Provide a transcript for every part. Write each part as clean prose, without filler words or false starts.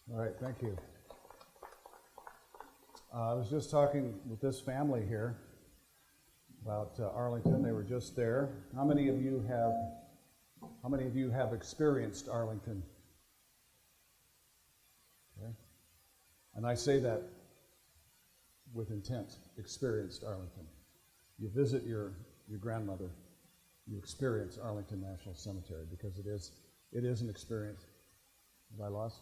All right, thank you. I was just talking with this family here about Arlington. They were just there. How many of you have experienced Arlington? Okay. And I say that with intent, experienced Arlington. You visit your grandmother, you experience Arlington National Cemetery because it is an experience. Have I lost?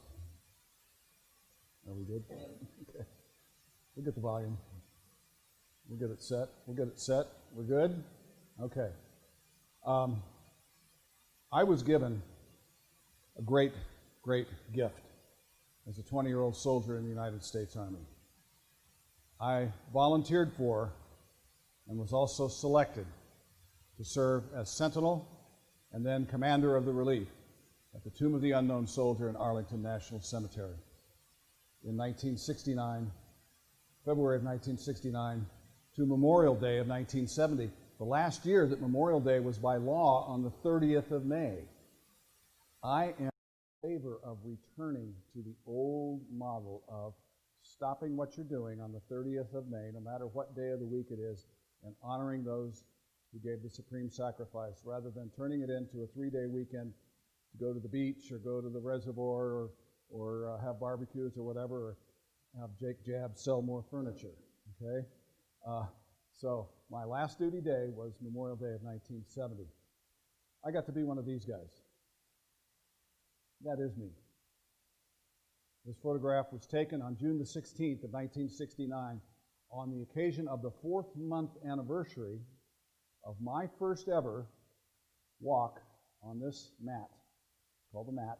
Are we good? Okay. We'll get the volume. We'll get it set. We're good? Okay. I was given a great gift as a 20-year-old soldier in the United States Army. I volunteered for and was also selected to serve as sentinel and then commander of the relief at the Tomb of the Unknown Soldier in Arlington National Cemetery in 1969, February of 1969, to Memorial Day of 1970, the last year that Memorial Day was by law on the 30th of May. I am in favor of returning to the old model of stopping what you're doing on the 30th of May, no matter what day of the week it is, and honoring those who gave the supreme sacrifice, rather than turning it into a 3-day weekend to go to the beach or go to the reservoir or have barbecues or whatever, or have Jake Jab sell more furniture, okay? So my last duty day was Memorial Day of 1970. I got to be one of these guys. That is me. This photograph was taken on June the 16th of 1969 on the occasion of the 4th-month anniversary of my first ever walk on this mat, called the mat,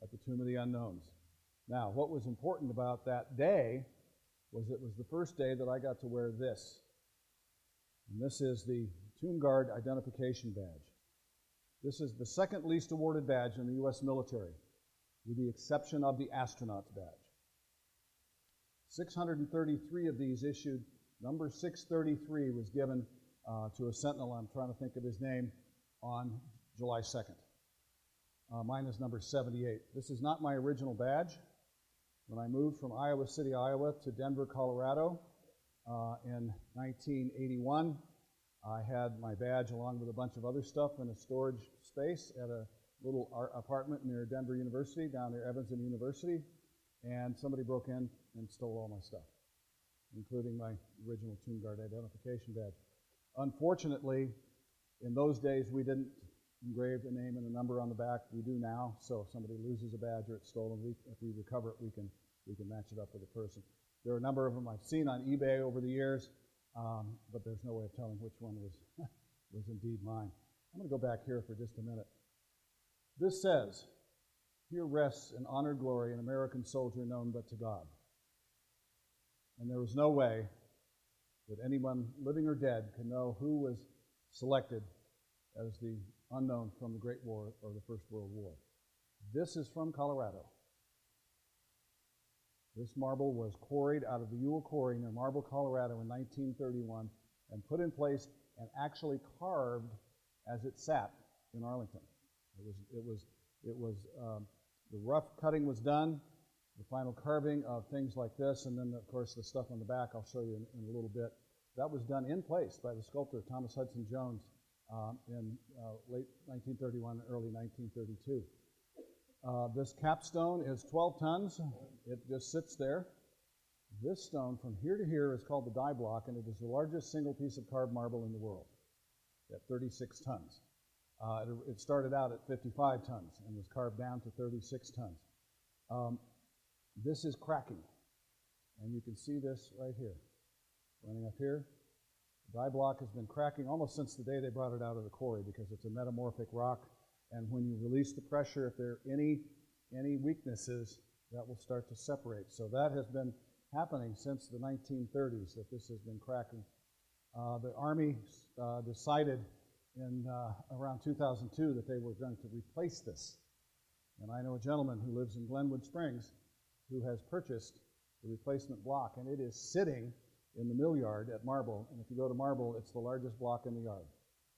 at the Tomb of the Unknowns. Now, what was important about that day was it was the first day that I got to wear this. And this is the Tomb Guard Identification Badge. This is the second least awarded badge in the U.S. military, with the exception of the astronaut's badge. 633 of these issued. Number 633 was given to a sentinel, I'm trying to think of his name, on July 2nd. Mine is number 78. This is not my original badge. When I moved from Iowa City, Iowa to Denver, Colorado in 1981, I had my badge along with a bunch of other stuff in a storage space at a little apartment near Denver University, down near Evanston University, and somebody broke in and stole all my stuff, including my original Tomb Guard identification badge. Unfortunately, in those days, we didn't engrave a name and a number on the back. We do now, so if somebody loses a badge or it's stolen, if we recover it, we can match it up with the person. There are a number of them I've seen on eBay over the years, but there's no way of telling which one was indeed mine. I'm going to go back here for just a minute. This says, "Here rests in honored glory an American soldier known but to God." And there was no way that anyone living or dead could know who was selected as the unknown from the Great War or the First World War. This is from Colorado. This marble was quarried out of the Ewell Quarry near Marble, Colorado in 1931 and put in place and actually carved as it sat in Arlington. The rough cutting was done, the final carving of things like this, and then, of course, the stuff on the back I'll show you in a little bit. That was done in place by the sculptor Thomas Hudson Jones in late 1931, early 1932. This capstone is 12 tons. It just sits there. This stone from here to here is called the die block, and it is the largest single piece of carved marble in the world at 36 tons. It started out at 55 tons and was carved down to 36 tons. This is cracking, and you can see this right here. Running up here, the die block has been cracking almost since the day they brought it out of the quarry because it's a metamorphic rock, and when you release the pressure, if there are any weaknesses, that will start to separate. So that has been happening since the 1930s, that this has been cracking. The Army decided in around 2002 that they were going to replace this. And I know a gentleman who lives in Glenwood Springs who has purchased the replacement block, and it is sitting in the mill yard at Marble. And if you go to Marble, it's the largest block in the yard,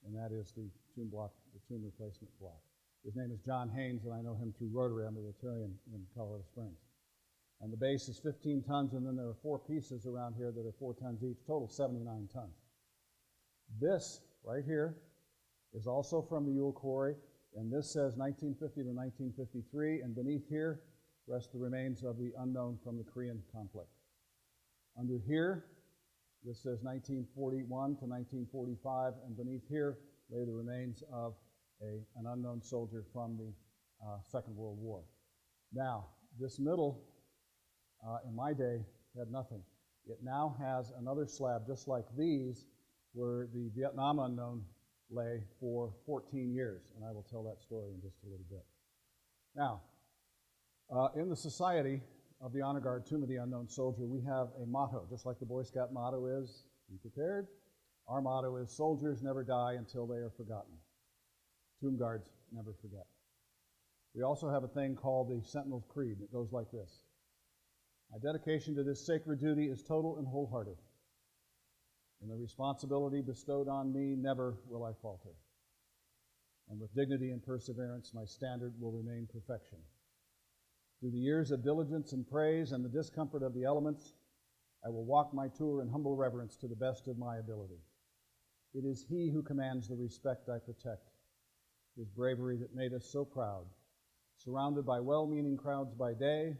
and that is the tomb block, the tomb replacement block. His name is John Haynes, and I know him through Rotary. I'm a Rotarian in Colorado Springs. And the base is 15 tons, and then there are 4 pieces around here that are 4 tons each, total 79 tons. This right here is also from the Ewell Quarry, and this says 1950 to 1953, and beneath here rest the remains of the unknown from the Korean conflict. Under here, this says 1941 to 1945, and beneath here lay the remains of an unknown soldier from the Second World War. Now, this middle, in my day, had nothing. It now has another slab just like these, where the Vietnam unknown lay for 14 years, and I will tell that story in just a little bit. Now, in the Society of the Honor Guard Tomb of the Unknown Soldier, we have a motto, just like the Boy Scout motto is, be prepared. Our motto is, soldiers never die until they are forgotten. Tomb guards never forget. We also have a thing called the Sentinel's Creed. It goes like this. My dedication to this sacred duty is total and wholehearted. In the responsibility bestowed on me, never will I falter. And with dignity and perseverance, my standard will remain perfection. Through the years of diligence and praise and the discomfort of the elements, I will walk my tour in humble reverence to the best of my ability. It is he who commands the respect I protect, his bravery that made us so proud, surrounded by well-meaning crowds by day,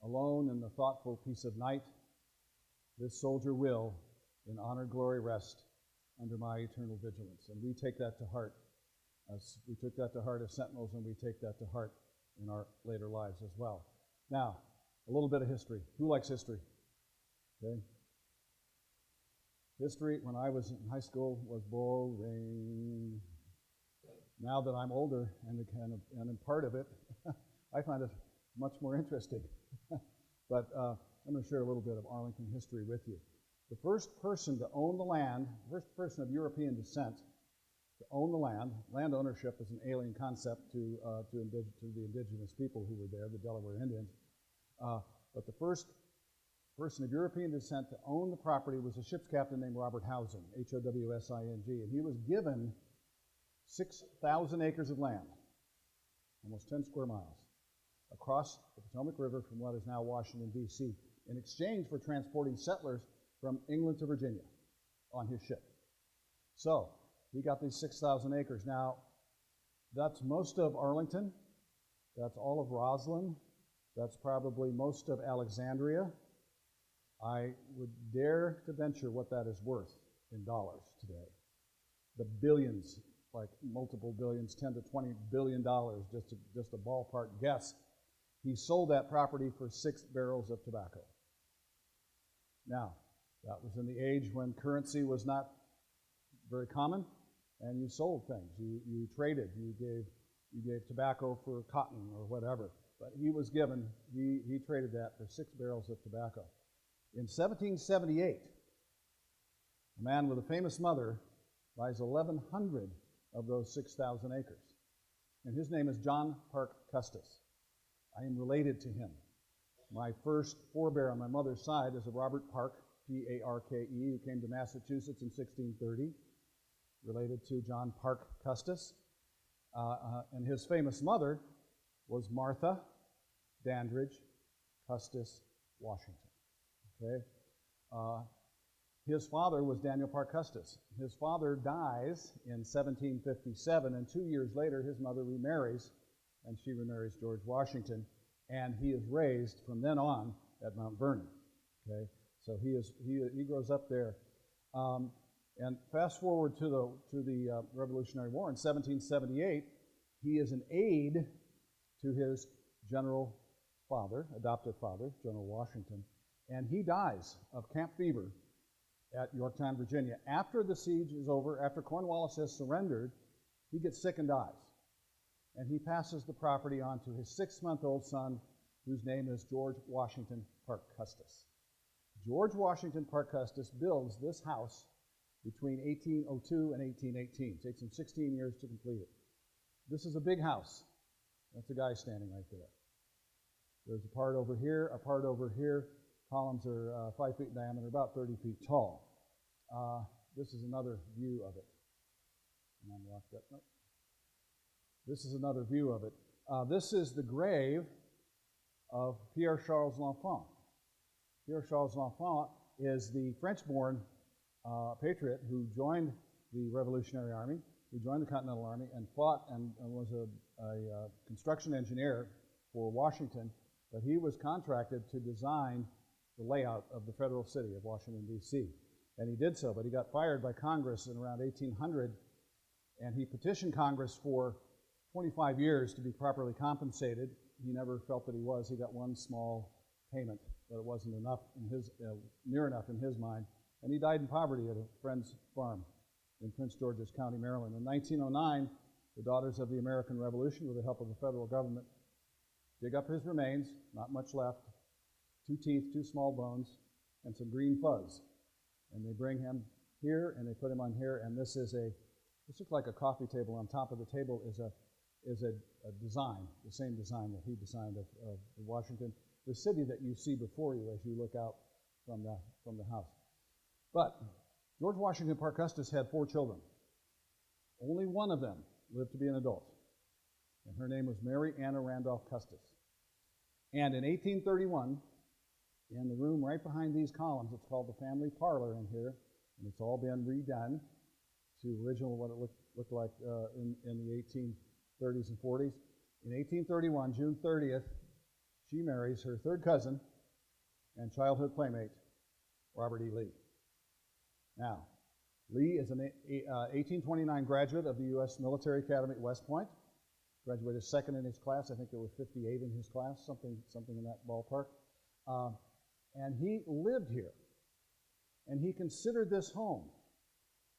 alone in the thoughtful peace of night. This soldier will, in honor, glory, rest under my eternal vigilance. And we take that to heart. We took that to heart as sentinels, and we take that to heart in our later lives as well. Now, a little bit of history. Who likes history? Okay. History, when I was in high school, was boring. Now that I'm older and am part of it, I find it much more interesting. But I'm going to share a little bit of Arlington history with you. The first person to own the land, the first person of European descent to own the land ownership is an alien concept to the indigenous people who were there, the Delaware Indians. But the first person of European descent to own the property was a ship's captain named Robert Howsing, H-O-W-S-I-N-G, and he was given 6,000 acres of land, almost 10 square miles, across the Potomac River from what is now Washington, D.C., in exchange for transporting settlers from England to Virginia on his ship. So he got these 6,000 acres. Now, that's most of Arlington. That's all of Roslyn. That's probably most of Alexandria. I would dare to venture what that is worth in dollars today. The billions, like multiple billions, 10 to 20 billion dollars, just a ballpark guess. He sold that property for 6 barrels of tobacco. Now, that was in the age when currency was not very common, and you sold things. You traded. You gave tobacco for cotton or whatever. But he was given, he traded that for 6 barrels of tobacco. In 1778, a man with a famous mother buys 1,100 of those 6,000 acres. And his name is John Parke Custis. I am related to him. My first forebear on my mother's side is a Robert Parke, P-A-R-K-E, who came to Massachusetts in 1630, related to John Parke Custis. And his famous mother was Martha Dandridge Custis Washington. Okay? His father was Daniel Parke Custis. His father dies in 1757, and 2 years later his mother remarries, and she remarries George Washington, and he is raised from then on at Mount Vernon. Okay? So he grows up there. And fast forward to the Revolutionary War in 1778, he is an aide to his general father, adoptive father, General Washington, and he dies of camp fever at Yorktown, Virginia. After the siege is over, after Cornwallis has surrendered, he gets sick and dies. And he passes the property on to his 6-month-old son, whose name is George Washington Parke Custis. George Washington Parke Custis builds this house between 1802 and 1818. It takes him 16 years to complete it. This is a big house. That's a guy standing right there. There's a part over here, a part over here. Columns are 5 feet in diameter, about 30 feet tall. This is another view of it. And I'm locked up. Nope. This is another view of it. This is the grave of Pierre-Charles L'Enfant. Pierre-Charles L'Enfant is the French-born patriot who joined the Revolutionary Army, who joined the Continental Army and fought and was a construction engineer for Washington, but he was contracted to design the layout of the federal city of Washington, D.C. And he did so, but he got fired by Congress in around 1800, and he petitioned Congress for 25 years to be properly compensated. He never felt that he was. He got one small payment, but it wasn't enough in his, near enough in his mind, and he died in poverty at a friend's farm in Prince George's County, Maryland. In 1909, the Daughters of the American Revolution, with the help of the federal government, dig up his remains, not much left, 2 teeth, 2 small bones, and some green fuzz. And they bring him here, and they put him on here, and this looks like a coffee table. On top of the table is a design, the same design that he designed of Washington, the city that you see before you as you look out from the house. But George Washington Parke Custis had 4 children. Only one of them lived to be an adult, and her name was Mary Anna Randolph Custis. And in 1831, in the room right behind these columns, it's called the family parlor in here, and it's all been redone to original what it looked like in the 1830s and 40s. In 1831, June 30th, she marries her 3rd cousin and childhood playmate, Robert E. Lee. Now, Lee is an 1829 graduate of the U.S. Military Academy at West Point. Graduated 2nd in his class. I think there were 58 in his class, something in that ballpark. And he lived here. And he considered this home,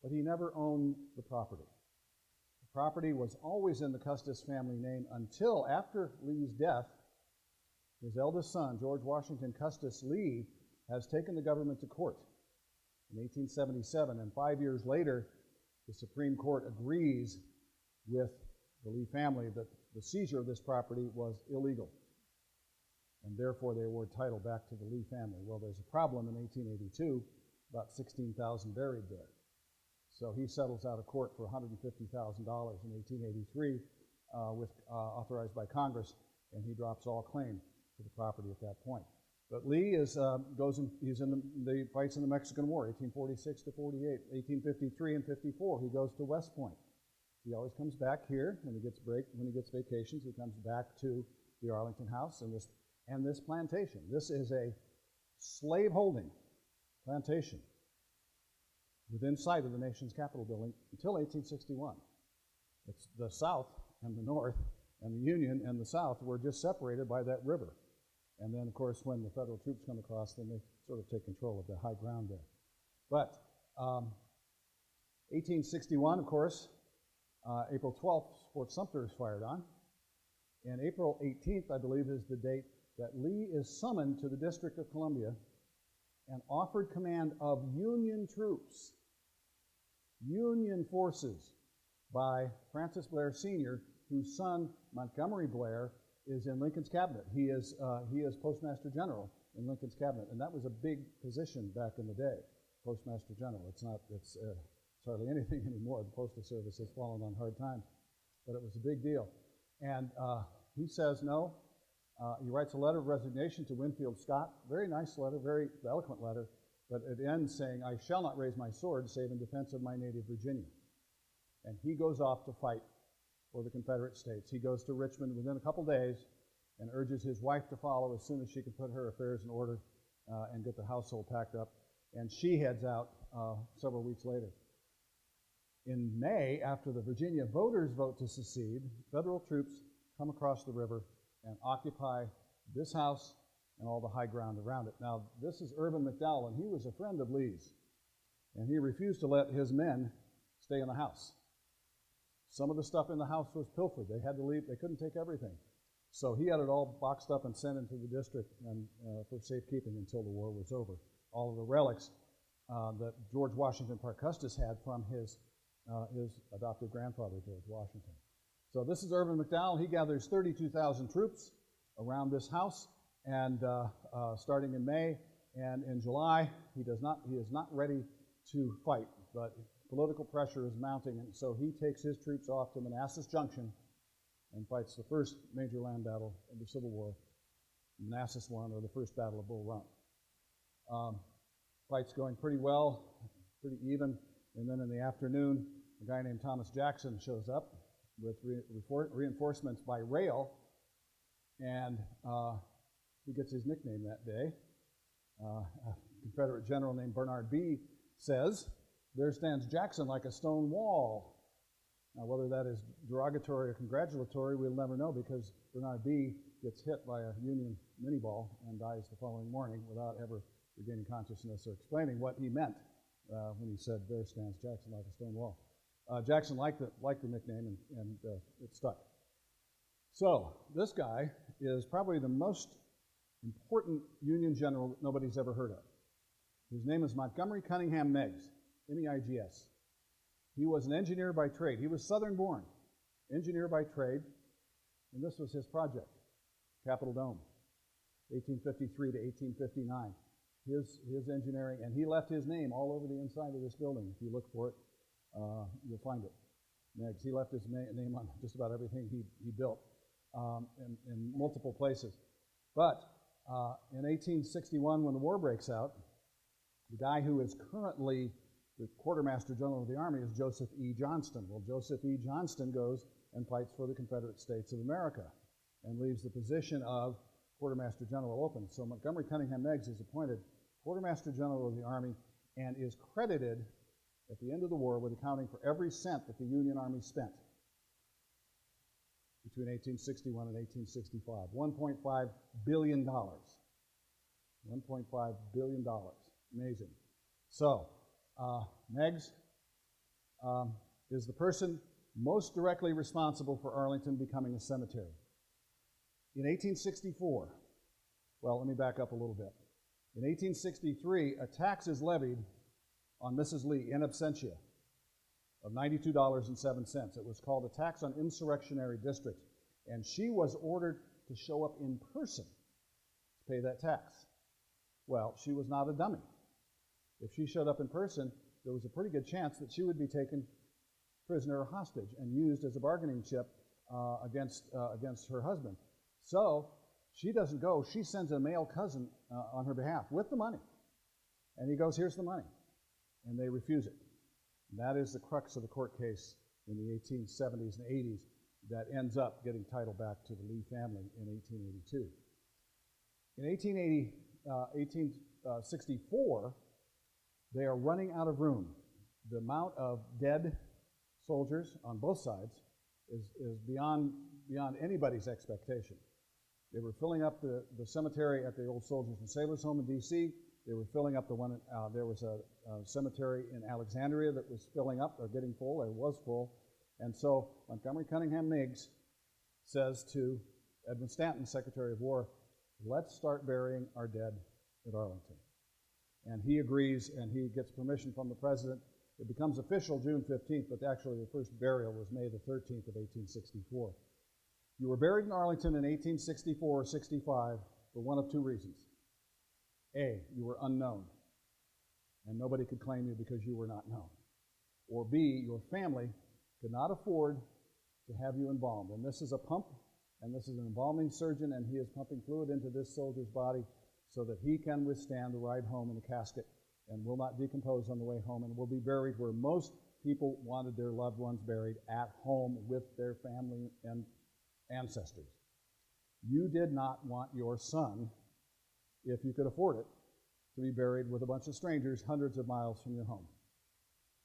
but he never owned the property. The property was always in the Custis family name until after Lee's death. His eldest son, George Washington Custis Lee, has taken the government to court in 1877, and 5 years later, the Supreme Court agrees with the Lee family that the seizure of this property was illegal, and therefore they award title back to the Lee family. Well, there's a problem in 1882, about 16,000 buried there. So he settles out of court for $150,000 in 1883, authorized by Congress, and he drops all claim to the property at that point. But Lee he's in the fights in the Mexican War, 1846 to 48, 1853 and 54. He goes to West Point. He always comes back here when he gets vacations. He comes back to the Arlington house and this plantation. This is a slave-holding plantation within sight of the nation's Capitol building until 1861. It's the South and the North, and the Union and the South were just separated by that river. And then, of course, when the federal troops come across, then they sort of take control of the high ground there. But 1861, of course, April 12th, Fort Sumter is fired on. And April 18th, I believe, is the date that Lee is summoned to the District of Columbia and offered command of Union troops, Union forces, by Francis Blair Sr., whose son, Montgomery Blair, is in Lincoln's cabinet. He is Postmaster General in Lincoln's cabinet, and that was a big position back in the day, Postmaster General. It's hardly anything anymore. The Postal Service has fallen on hard times, but it was a big deal. And he says no. He writes a letter of resignation to Winfield Scott. Very nice letter, very eloquent letter, but it ends saying, "I shall not raise my sword save in defense of my native Virginia." And he goes off to fight for the Confederate States. He goes to Richmond within a couple days and urges his wife to follow as soon as she can put her affairs in order and get the household packed up. And she heads out several weeks later. In May, after the Virginia voters vote to secede, federal troops come across the river and occupy this house and all the high ground around it. Now, this is Irvin McDowell, and he was a friend of Lee's, and he refused to let his men stay in the house. Some of the stuff in the house was pilfered. They had to leave. They couldn't take everything. So he had it all boxed up and sent into the district and for safekeeping until the war was over. All of the relics that George Washington Parke Custis had from his adopted grandfather, George Washington. So this is Irvin McDowell. He gathers 32,000 troops around this house, and starting in May, and in July, he is not ready to fight, but political pressure is mounting, and so he takes his troops off to Manassas Junction and fights the first major land battle of the Civil War, Manassas One, or the First Battle of Bull Run. Fight's going pretty well, pretty even, and then in the afternoon, a guy named Thomas Jackson shows up with reinforcements by rail, and he gets his nickname that day. A Confederate general named Bernard B. says, "There stands Jackson like a stone wall." Now, whether that is derogatory or congratulatory, we'll never know, because Bernard B. gets hit by a Union mini-ball and dies the following morning without ever regaining consciousness or explaining what he meant when he said, "There stands Jackson like a stone wall." Jackson liked the nickname, and it stuck. So this guy is probably the most important Union general that nobody's ever heard of. His name is Montgomery Cunningham Meigs, M-E-I-G-S. He was an engineer by trade. He was Southern-born, engineer by trade, and this was his project, Capitol Dome, 1853 to 1859. His engineering, and he left his name all over the inside of this building. If you look for it, you'll find it. Meigs. He left his name on just about everything he built in multiple places. But in 1861, when the war breaks out, the guy who is currently the Quartermaster General of the Army is Joseph E. Johnston. Well, Joseph E. Johnston goes and fights for the Confederate States of America and leaves the position of Quartermaster General open. So Montgomery Cunningham Meigs is appointed Quartermaster General of the Army and is credited at the end of the war with accounting for every cent that the Union Army spent between 1861 and 1865. $1.5 billion. $1.5 billion. Amazing. So, Meigs is the person most directly responsible for Arlington becoming a cemetery. In 1864, well, let me back up a little bit. In 1863, a tax is levied on Mrs. Lee in absentia of $92.07. It was called a tax on insurrectionary districts, and she was ordered to show up in person to pay that tax. Well, she was not a dummy. If she showed up in person, there was a pretty good chance that she would be taken prisoner or hostage and used as a bargaining chip against her husband. So she doesn't go. She sends a male cousin on her behalf with the money. And he goes, "Here's the money." And they refuse it. And that is the crux of the court case in the 1870s and 80s that ends up getting title back to the Lee family in 1882. In 1864, they are running out of room. The amount of dead soldiers on both sides is beyond anybody's expectation. They were filling up the cemetery at the old Soldiers and Sailors Home in D.C. They were filling up the one, there was a cemetery in Alexandria that was filling up, or getting full, or was full. And so Montgomery Cunningham Meigs says to Edmund Stanton, Secretary of War, "Let's start burying our dead at Arlington." And he agrees, and he gets permission from the president. It becomes official June 15th, but actually the first burial was May the 13th of 1864. You were buried in Arlington in 1864 or 65 for one of two reasons. A, you were unknown, and nobody could claim you because you were not known. Or B, your family could not afford to have you embalmed. And this is a pump, and this is an embalming surgeon, and he is pumping fluid into this soldier's body so that he can withstand the ride home in the casket and will not decompose on the way home and will be buried where most people wanted their loved ones buried, at home with their family and ancestors. You did not want your son, if you could afford it, to be buried with a bunch of strangers hundreds of miles from your home.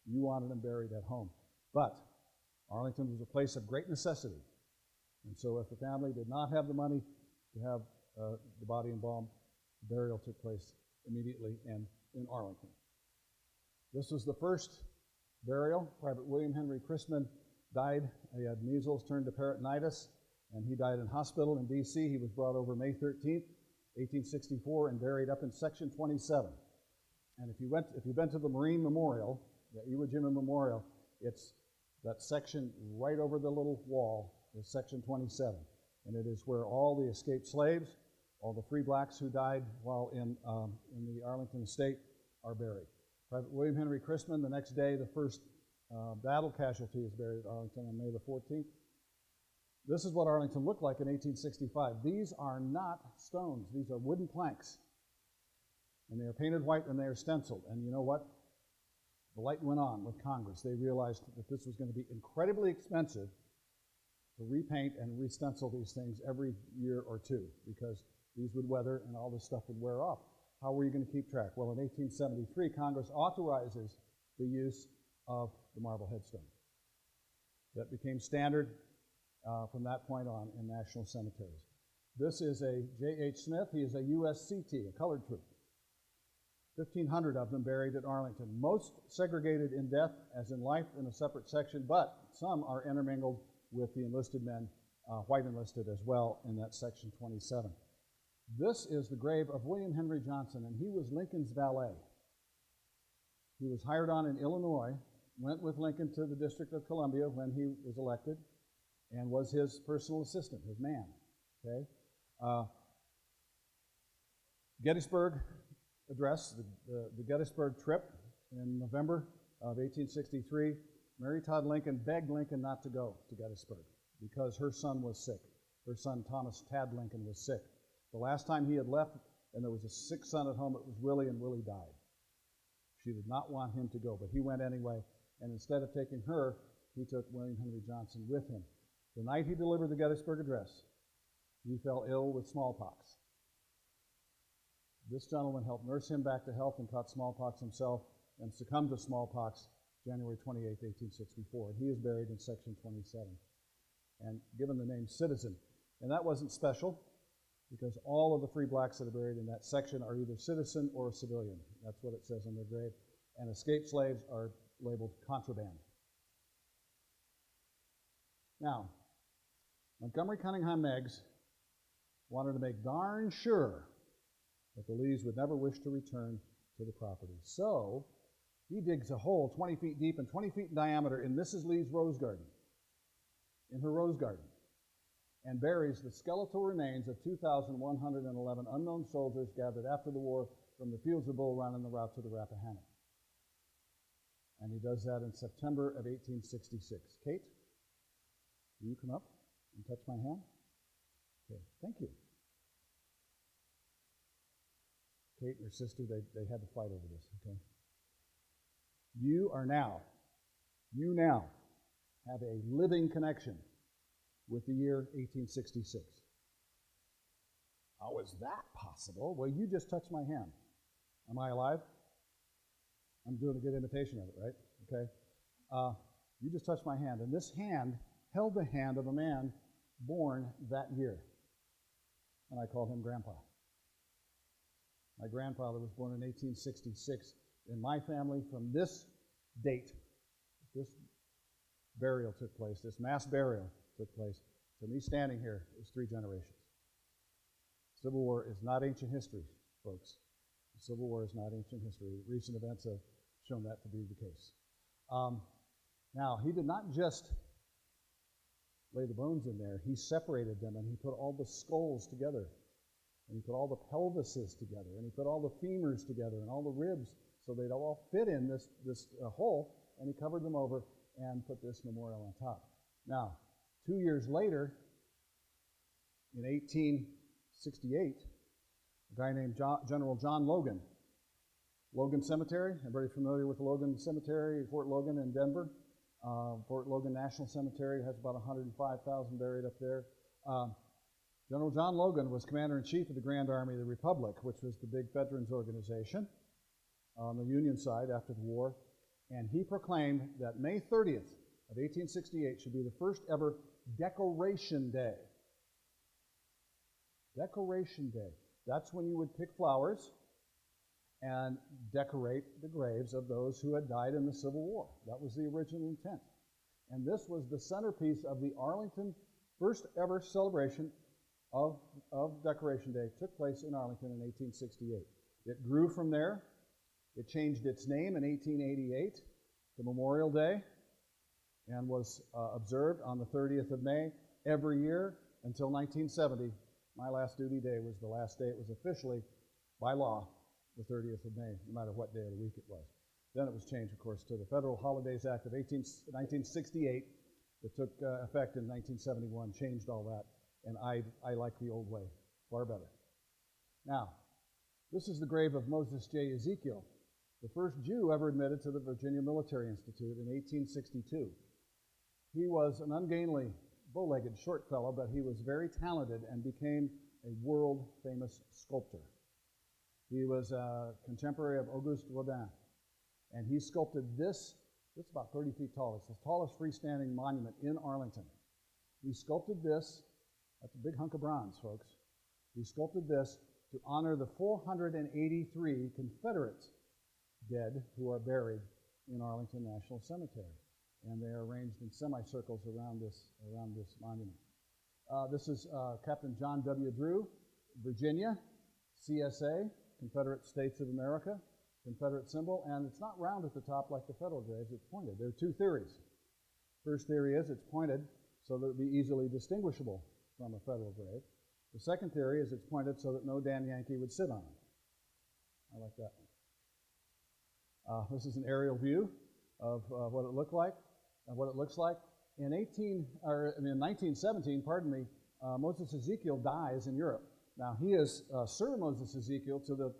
You wanted him buried at home. But Arlington was a place of great necessity. And so if the family did not have the money to have the body embalmed, the burial took place immediately and in Arlington. This was the first burial. Private William Henry Chrisman died. He had measles turned to peritonitis, and he died in hospital in D.C. He was brought over May 13th, 1864, and buried up in Section 27. And if you've been to the Marine Memorial, the Iwo Jima Memorial, it's that section right over the little wall is Section 27. And it is where all the escaped slaves, all the free blacks who died while in the Arlington estate are buried. Private William Henry Chrisman, the next day, the first battle casualty is buried at Arlington on May the 14th. This is what Arlington looked like in 1865. These are not stones. These are wooden planks. And they are painted white and they are stenciled. And you know what? The light went on with Congress. They realized that this was going to be incredibly expensive to repaint and re-stencil these things every year or two because these would weather and all this stuff would wear off. How were you going to keep track? Well, in 1873, Congress authorizes the use of the marble headstone. That became standard from that point on in national cemeteries. This is a J.H. Smith. He is a USCT, a colored troop. 1,500 of them buried at Arlington. Most segregated in death as in life in a separate section, but some are intermingled with the enlisted men, white enlisted as well, in that section 27. This is the grave of William Henry Johnson, and he was Lincoln's valet. He was hired on in Illinois, went with Lincoln to the District of Columbia when he was elected, and was his personal assistant, his man. Okay, Gettysburg Address, the Gettysburg trip in November of 1863. Mary Todd Lincoln begged Lincoln not to go to Gettysburg because her son was sick. Her son, Thomas Tad Lincoln, was sick. The last time he had left, and there was a sick son at home, it was Willie, and Willie died. She did not want him to go, but he went anyway, and instead of taking her, he took William Henry Johnson with him. The night he delivered the Gettysburg Address, he fell ill with smallpox. This gentleman helped nurse him back to health and caught smallpox himself and succumbed to smallpox January 28, 1864. And he is buried in section 27 and given the name Citizen. And that wasn't special because all of the free blacks that are buried in that section are either citizen or civilian. That's what it says on their grave. And escaped slaves are labeled contraband. Now, Montgomery Cunningham Meigs wanted to make darn sure that the Lees would never wish to return to the property. So he digs a hole 20 feet deep and 20 feet in diameter in Mrs. Lee's rose garden, in her rose garden, and buries the skeletal remains of 2,111 unknown soldiers gathered after the war from the fields of Bull Run and the route to the Rappahannock. And he does that in September of 1866. Kate, will you come up and touch my hand? Okay, thank you. Kate and her sister, they had to fight over this, okay? You now have a living connection with the year 1866. How is that possible? Well, you just touched my hand. Am I alive? I'm doing a good imitation of it, right? Okay. You just touched my hand, and this hand held the hand of a man born that year. And I called him Grandpa. My grandfather was born in 1866. In my family, from this date, this burial took place, this mass burial took place, to me standing here is 3 generations. Civil War is not ancient history, folks. The Civil War is not ancient history. Recent events have shown that to be the case. Now, he did not just lay the bones in there. He separated them, and he put all the skulls together. And he put all the pelvises together, and he put all the femurs together, and all the ribs, so they'd all fit in this hole, and he covered them over and put this memorial on top. Now, 2 years later, in 1868, a guy named General John Logan, Logan Cemetery, everybody familiar with Logan Cemetery, Fort Logan in Denver? Fort Logan National Cemetery has about 105,000 buried up there. General John Logan was Commander-in-Chief of the Grand Army of the Republic, which was the big veterans organization on the Union side after the war, and he proclaimed that May 30th of 1868 should be the first ever Decoration Day. Decoration Day. That's when you would pick flowers and decorate the graves of those who had died in the Civil War. That was the original intent. And this was the centerpiece of the Arlington first ever celebration of Decoration Day. It took place in Arlington in 1868. It grew from there. It changed its name in 1888 to Memorial Day and was observed on the 30th of May every year until 1970. My last duty day was the last day. It was officially, by law, the 30th of May, no matter what day of the week it was. Then it was changed, of course, to the Federal Holidays Act of 1968 that took effect in 1971 changed all that, and I like the old way far better. Now, this is the grave of Moses J. Ezekiel, the first Jew ever admitted to the Virginia Military Institute in 1862. He was an ungainly, bow-legged, short fellow, but he was very talented and became a world-famous sculptor. He was a contemporary of Auguste Rodin, and he sculpted this. It's about 30 feet tall. It's the tallest freestanding monument in Arlington. He sculpted this. That's a big hunk of bronze, folks. He sculpted this to honor the 483 Confederate dead who are buried in Arlington National Cemetery. And they are arranged in semicircles around this monument. This is Captain John W. Drew, Virginia, CSA, Confederate States of America, Confederate symbol, and it's not round at the top like the federal graves, it's pointed. There are two theories. First theory is it's pointed so that it would be easily distinguishable from a federal grave. The second theory is it's pointed so that no damn Yankee would sit on it. I like that one. This is an aerial view of what it looked like, what it looks like. In 1917, Moses Ezekiel dies in Europe. Now, he is Sir Moses Ezekiel to the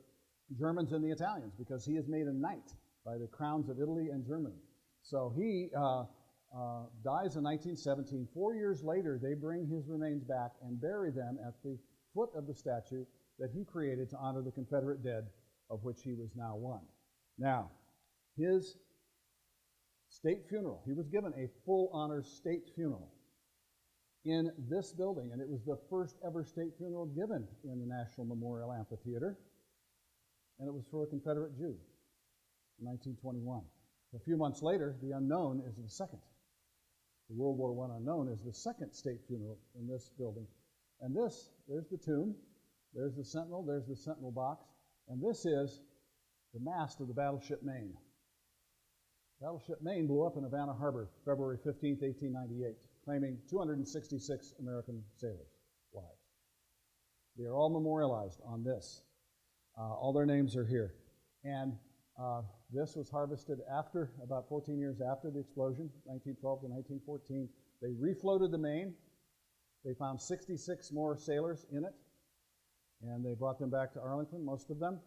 Germans and the Italians because he is made a knight by the crowns of Italy and Germany. So he dies in 1917. 4 years later, they bring his remains back and bury them at the foot of the statue that he created to honor the Confederate dead, of which he was now one. Now, his state funeral, he was given a full honors state funeral in this building, and it was the first ever state funeral given in the National Memorial Amphitheater, and it was for a Confederate Jew in 1921. A few months later, the unknown is the second. The World War I unknown is the second state funeral in this building. And this, there's the tomb, there's the sentinel box, and this is the mast of the battleship Maine. Battleship Maine blew up in Havana Harbor, February 15, 1898, claiming 266 American sailors' lives. They are all memorialized on this. All their names are here. And this was harvested after, about 14 years after the explosion, 1912 to 1914. They refloated the Maine. They found 66 more sailors in it, and they brought them back to Arlington, most of them,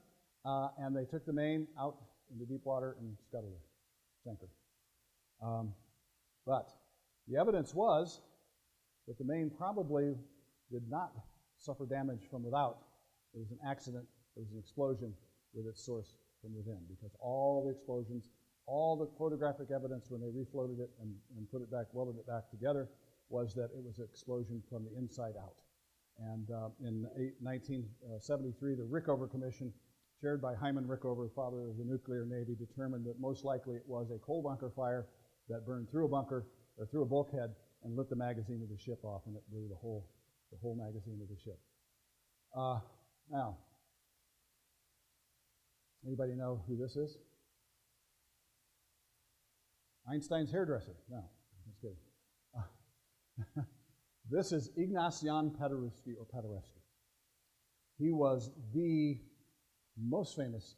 and they took the Maine out into deep water and scuttled her, sank her. But the evidence was that the Maine probably did not suffer damage from without. It was an accident. It was an explosion with its source from within, because all the explosions, all the photographic evidence when they refloated it and put it back, welded it back together, was that it was an explosion from the inside out. And in 1973, the Rickover Commission, chaired by Hyman Rickover, father of the nuclear navy, determined that most likely it was a coal bunker fire that burned through a bunker or through a bulkhead and lit the magazine of the ship off, and it blew the whole magazine of the ship. Now, anybody know who this is? Einstein's hairdresser. No, that's good. This is Ignacian Paderewski, or Paderewski. He was the most famous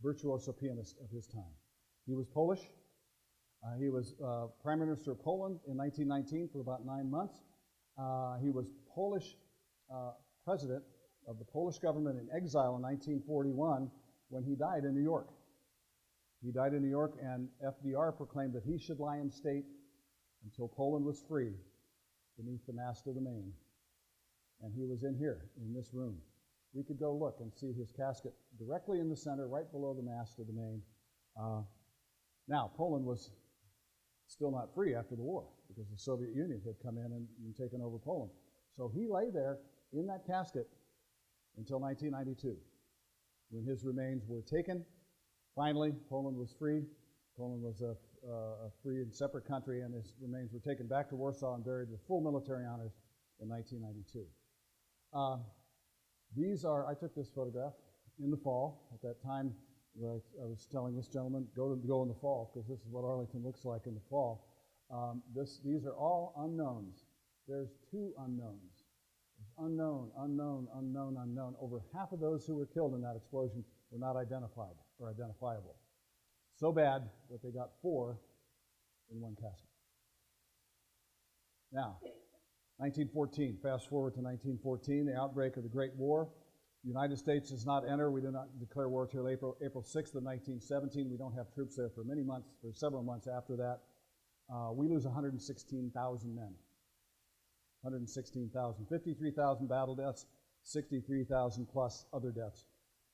virtuoso pianist of his time. He was Polish. He was Prime Minister of Poland in 1919 for about 9 months. He was Polish president of the Polish government in exile in 1941 when he died in New York. He died in New York, and FDR proclaimed that he should lie in state until Poland was free beneath the mast of the Maine. And he was in here, in this room. We could go look and see his casket directly in the center, right below the mast of the Maine. Now, Poland was still not free after the war because the Soviet Union had come in and taken over Poland. So he lay there in that casket until 1992, when his remains were taken. Finally, Poland was free. Poland was a free and separate country, and his remains were taken back to Warsaw and buried with full military honors in 1992. I took this photograph in the fall. At that time, I was telling this gentleman, go in the fall, because this is what Arlington looks like in the fall. These are all unknowns. There's two unknowns. There's unknown, unknown, unknown, unknown. Over half of those who were killed in that explosion were not identified or identifiable. So bad that they got 4 in one casket. Now, 1914, fast forward to 1914, the outbreak of the Great War. The United States does not enter. We do not declare war until April 6th of 1917. We don't have troops there for many months, for several months after that. We lose 116,000 men. 116,000. 53,000 battle deaths, 63,000 plus other deaths.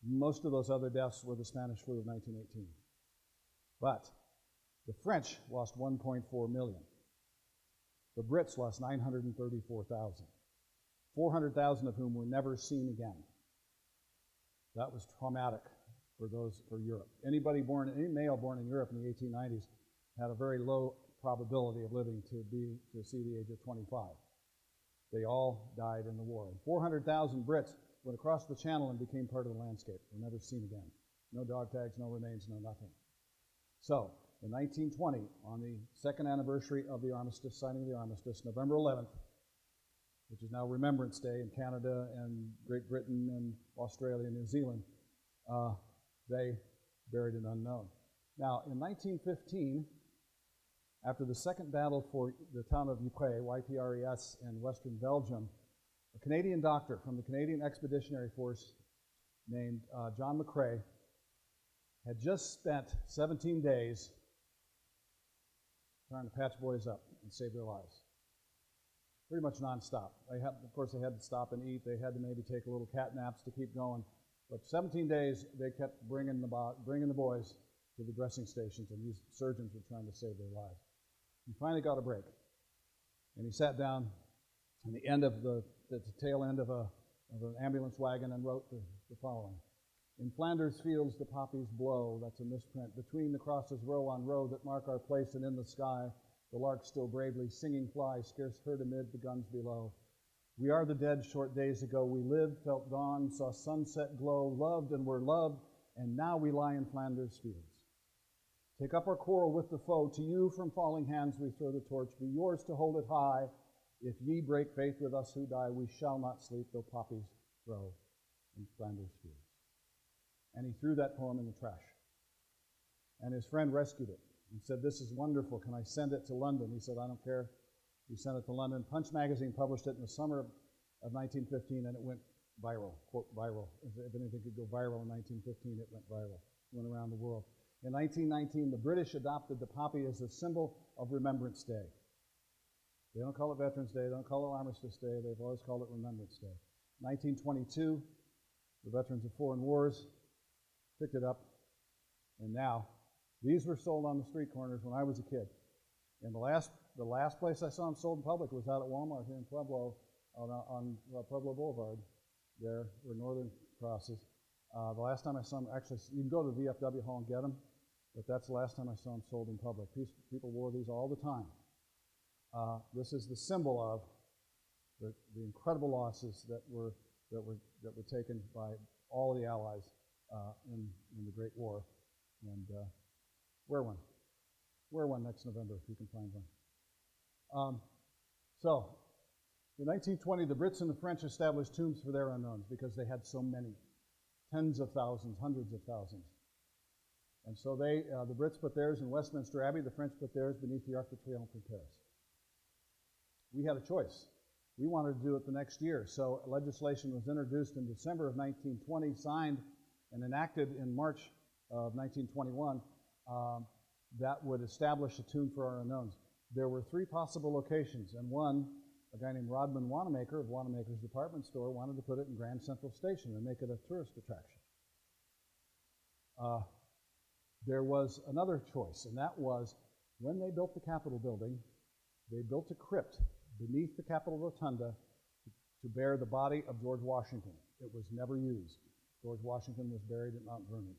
Most of those other deaths were the Spanish flu of 1918. But the French lost 1.4 million. The Brits lost 934,000. 400,000 of whom were never seen again. That was traumatic for Europe. Any male born in Europe in the 1890s had a very low probability of living to see the age of 25. They all died in the war. And 400,000 Brits went across the channel and became part of the landscape. Were never seen again. No dog tags, no remains, no nothing. So, in 1920, on the second anniversary of the armistice, signing of the armistice, November 11th, which is now Remembrance Day in Canada and Great Britain and Australia and New Zealand, they buried an unknown. Now, in 1915, after the second battle for the town of Ypres, Y-P-R-E-S, in western Belgium, a Canadian doctor from the Canadian Expeditionary Force named John McCrae had just spent 17 days trying to patch boys up and save their lives. Pretty much nonstop. Of course, they had to stop and eat. They had to maybe take a little cat naps to keep going. But 17 days, they kept bringing the boys to the dressing stations, and these surgeons were trying to save their lives. He finally got a break, and he sat down at the end of the tail end of an ambulance wagon and wrote the following. In Flanders fields the poppies blow, that's a misprint, between the crosses row on row that mark our place, and in the sky the lark still bravely singing flies, scarce heard amid the guns below. We are the dead short days ago, we lived, felt dawn, saw sunset glow, loved and were loved, and now we lie in Flanders fields. Take up our quarrel with the foe, to you from falling hands we throw the torch, be yours to hold it high. If ye break faith with us who die, we shall not sleep, though poppies grow in Flanders fields. And he threw that poem in the trash. And his friend rescued it and said, this is wonderful, can I send it to London? He said, I don't care. He sent it to London. Punch magazine published it in the summer of 1915, and it went viral, quote, viral. If anything could go viral in 1915, it went viral. It went around the world. In 1919, the British adopted the poppy as a symbol of Remembrance Day. They don't call it Veterans Day, they don't call it Armistice Day, they've always called it Remembrance Day. 1922, the Veterans of Foreign Wars picked it up, and now these were sold on the street corners when I was a kid. And the last place I saw them sold in public was out at Walmart here in Pueblo, on Pueblo Boulevard, there where Northern crosses. The last time I saw them, actually, you can go to the VFW Hall and get them, but that's the last time I saw them sold in public. People wore these all the time. This is the symbol of the incredible losses that were taken by all of the Allies in the Great War. And wear one. Wear one next November if you can find one. So, in 1920, the Brits and the French established tombs for their unknowns because they had so many. Tens of thousands, hundreds of thousands. And so the Brits put theirs in Westminster Abbey, the French put theirs beneath the Arc de Triomphe in Paris. We had a choice. We wanted to do it the next year, so legislation was introduced in December of 1920, signed and enacted in March of 1921, that would establish a tomb for our unknowns. There were three possible locations, and one, a guy named Rodman Wanamaker of Wanamaker's Department Store, wanted to put it in Grand Central Station and make it a tourist attraction. There was another choice, and that was when they built the Capitol building, they built a crypt beneath the Capitol Rotunda to bear the body of George Washington. It was never used. George Washington was buried at Mount Vernon.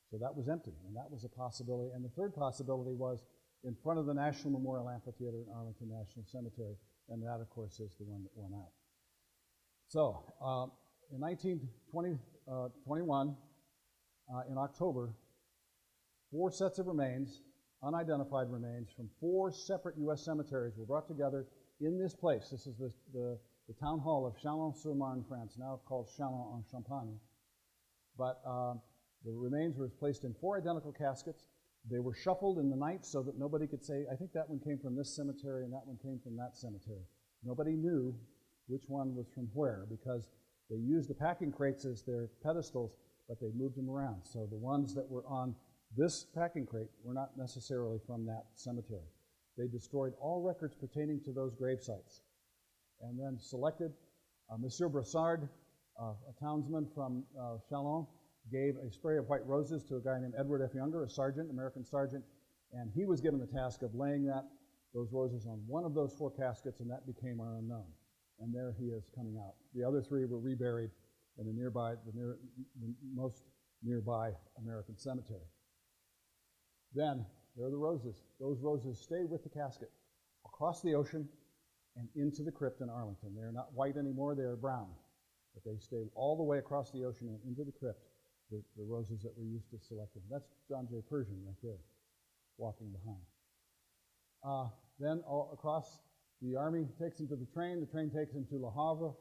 So that was empty, and that was a possibility. And the third possibility was in front of the National Memorial Amphitheater in Arlington National Cemetery, and that, of course, is the one that won out. So, in 1921, in October, 4 sets of remains, unidentified remains, from 4 separate U.S. cemeteries were brought together in this place. This is the town hall of Chalon-sur-Marne, France, now called Chalon-en-Champagne. But the remains were placed in 4 identical caskets, They were shuffled in the night so that nobody could say, I think that one came from this cemetery and that one came from that cemetery. Nobody knew which one was from where because they used the packing crates as their pedestals, but they moved them around. So the ones that were on this packing crate were not necessarily from that cemetery. They destroyed all records pertaining to those grave sites and then selected Monsieur Brassard, a townsman from Chalon, gave a spray of white roses to a guy named Edward F. Younger, a sergeant, American sergeant, and he was given the task of laying those roses on one of those 4 caskets, and that became our unknown. And there he is coming out. The other 3 were reburied in the most nearby American cemetery. Then there are the roses. Those roses stay with the casket across the ocean and into the crypt in Arlington. They are not white anymore, they are brown. But they stay all the way across the ocean and into the crypt, the roses that were used to select them. That's John J. Pershing right there, walking behind. Then all across, the Army takes him to the train takes him to Le Havre.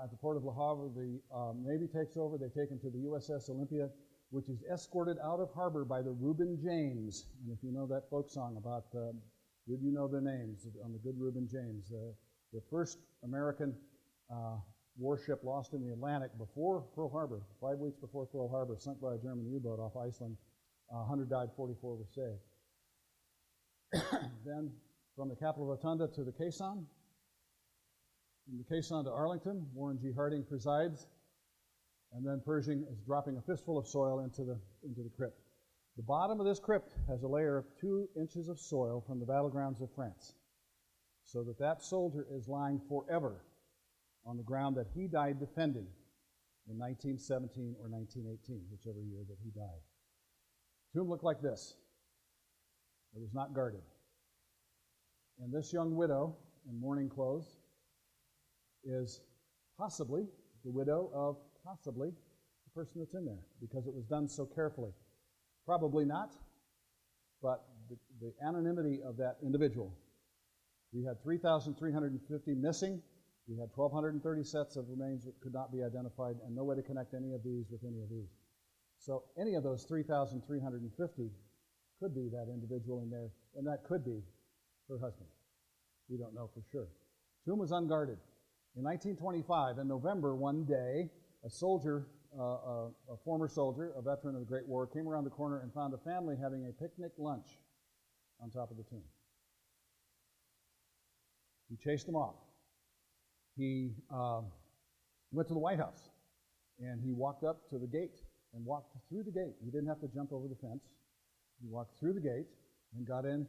At the port of Le Havre, the Navy takes over. They take him to the USS Olympia, which is escorted out of harbor by the Reuben James. And if you know that folk song about Did You Know Their Names, on the good Reuben James, the first American warship lost in the Atlantic before Pearl Harbor, 5 weeks before Pearl Harbor, sunk by a German U-boat off Iceland. 100 died, 44 were saved. Then from the Capitol Rotunda to the caisson, from the caisson to Arlington, Warren G. Harding presides, and then Pershing is dropping a fistful of soil into the crypt. The bottom of this crypt has a layer of 2 inches of soil from the battlegrounds of France, so that soldier is lying forever on the ground that he died defending in 1917 or 1918, whichever year that he died. The tomb looked like this. It was not guarded. And this young widow in mourning clothes is possibly the widow of possibly the person that's in there, because it was done so carefully. Probably not, but the anonymity of that individual. We had 3,350 missing. We had 1,230 sets of remains that could not be identified, and no way to connect any of these with any of these. So any of those 3,350 could be that individual in there, and that could be her husband. We don't know for sure. Tomb was unguarded. In 1925, in November, one day, a soldier, a former soldier, a veteran of the Great War, came around the corner and found a family having a picnic lunch on top of the tomb. He chased them off. He went to the White House, and he walked up to the gate and walked through the gate. He didn't have to jump over the fence. He walked through the gate and got in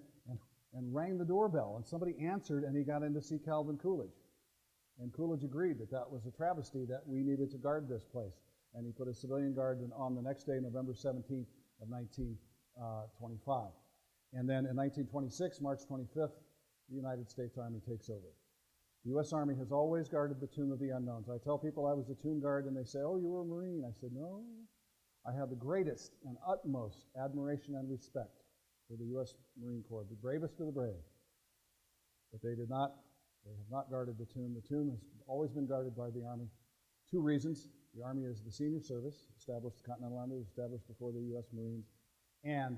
and rang the doorbell, and somebody answered, and he got in to see Calvin Coolidge. And Coolidge agreed that was a travesty, that we needed to guard this place. And he put a civilian guard on the next day, November 17th of 1925. And then in 1926, March 25th, the United States Army takes over. The U.S. Army has always guarded the Tomb of the Unknowns. I tell people I was a tomb guard, and they say, oh, you were a Marine. I said, no, I have the greatest and utmost admiration and respect for the U.S. Marine Corps, the bravest of the brave. But they have not guarded the tomb. The tomb has always been guarded by the Army. 2 reasons. The Army is the senior service, established, the Continental Army was established before the U.S. Marines, and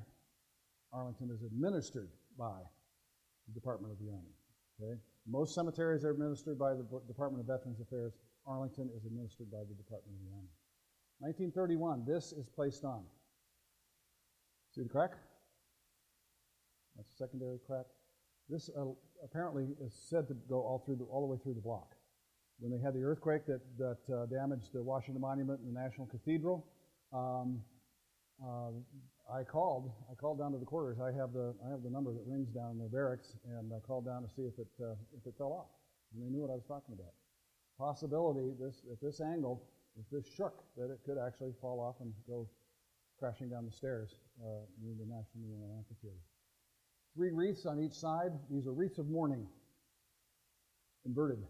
Arlington is administered by the Department of the Army. Okay? Most cemeteries are administered by the Department of Veterans Affairs. Arlington is administered by the Department of the Army. 1931, this is placed on. See the crack? That's a secondary crack. This apparently is said to go all the way through the block. When they had the earthquake that damaged the Washington Monument and the National Cathedral, I called down to the quarters. I have the number that rings down in the barracks, and I called down to see if it fell off. And they knew what I was talking about. Possibility at this angle, if this shook, that it could actually fall off and go crashing down the stairs near the National War Amphitheater. 3 wreaths on each side. These are wreaths of mourning, inverted.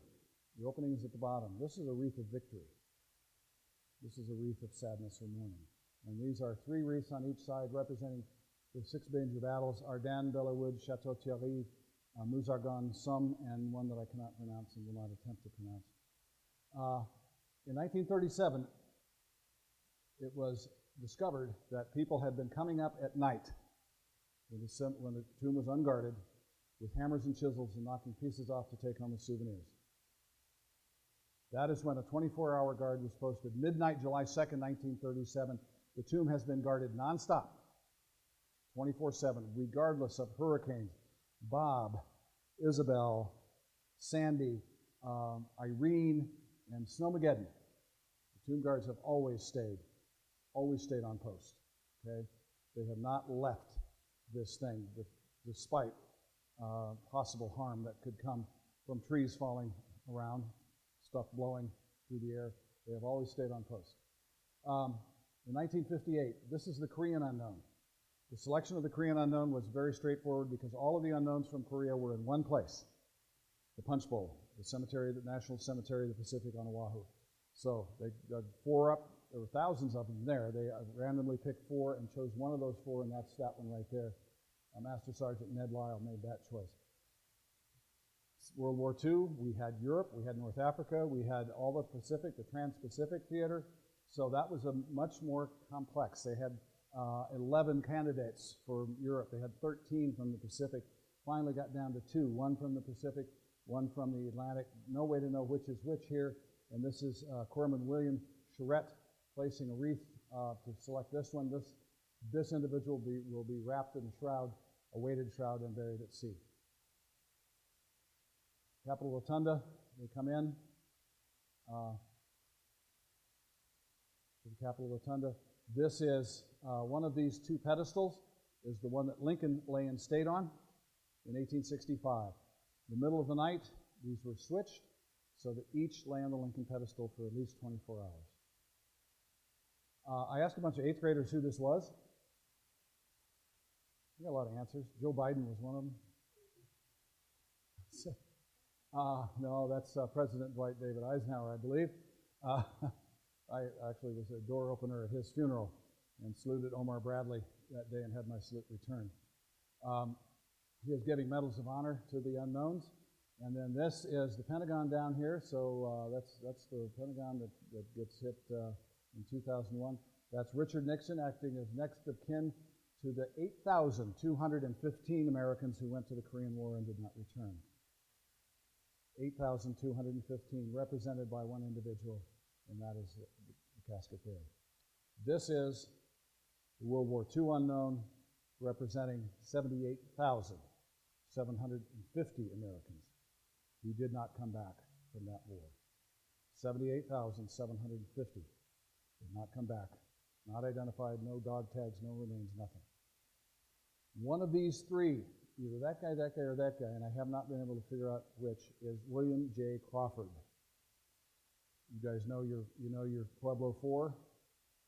The opening is at the bottom. This is a wreath of victory. This is a wreath of sadness or mourning. And these are 3 wreaths on each side representing the 6 major battles: Ardennes, Bellewood, Château-Thierry, Mouzargon, Somme, and one that I cannot pronounce and will not attempt to pronounce. In 1937, it was discovered that people had been coming up at night when the tomb was unguarded, with hammers and chisels and knocking pieces off to take home as souvenirs. That is when a 24-hour guard was posted. Midnight, July 2nd, 1937. The tomb has been guarded nonstop, 24/7, regardless of hurricanes, Bob, Isabel, Sandy, Irene, and Snowmageddon. The tomb guards have always stayed on post. Okay, they have not left this thing, despite possible harm that could come from trees falling around, stuff blowing through the air. They have always stayed on post. In 1958, this is the Korean unknown. The selection of the Korean unknown was very straightforward because all of the unknowns from Korea were in one place, the Punch Bowl, the cemetery, the National Cemetery of the Pacific on Oahu. So they dug 4 up. There were thousands of them there. They randomly picked 4 and chose one of those 4, and that's that one right there. Master Sergeant Ned Lyle made that choice. World War II, we had Europe, we had North Africa, we had all the Pacific, the Trans-Pacific Theater. So that was a much more complex. They had 11 candidates for Europe. They had 13 from the Pacific. Finally got down to 2, one from the Pacific, one from the Atlantic. No way to know which is which here. And this is Corpsman William Charette placing a wreath to select this one. This individual will be wrapped in a shroud, a weighted shroud, and buried at sea. Capitol Rotunda, they come in to the Capitol Rotunda. This is one of these 2 pedestals, is the one that Lincoln lay in state on in 1865. In the middle of the night, these were switched so that each lay on the Lincoln pedestal for at least 24 hours. I asked a bunch of 8th graders who this was. I got a lot of answers. Joe Biden was one of them. No, that's President Dwight David Eisenhower, I believe. I actually was a door opener at his funeral and saluted Omar Bradley that day and had my salute returned. He is giving medals of honor to the unknowns. And then this is the Pentagon down here. So that's the Pentagon that gets hit in 2001. That's Richard Nixon acting as next of kin to the 8,215 Americans who went to the Korean War and did not return. 8,215 represented by one individual, and that is the casket there. This is the World War II unknown representing 78,750 Americans who did not come back from that war. 78,750 did not come back. Not identified, no dog tags, no remains, nothing. One of these 3, either that guy, or that guy, and I have not been able to figure out which, is William J. Crawford. You guys know your Pueblo 4?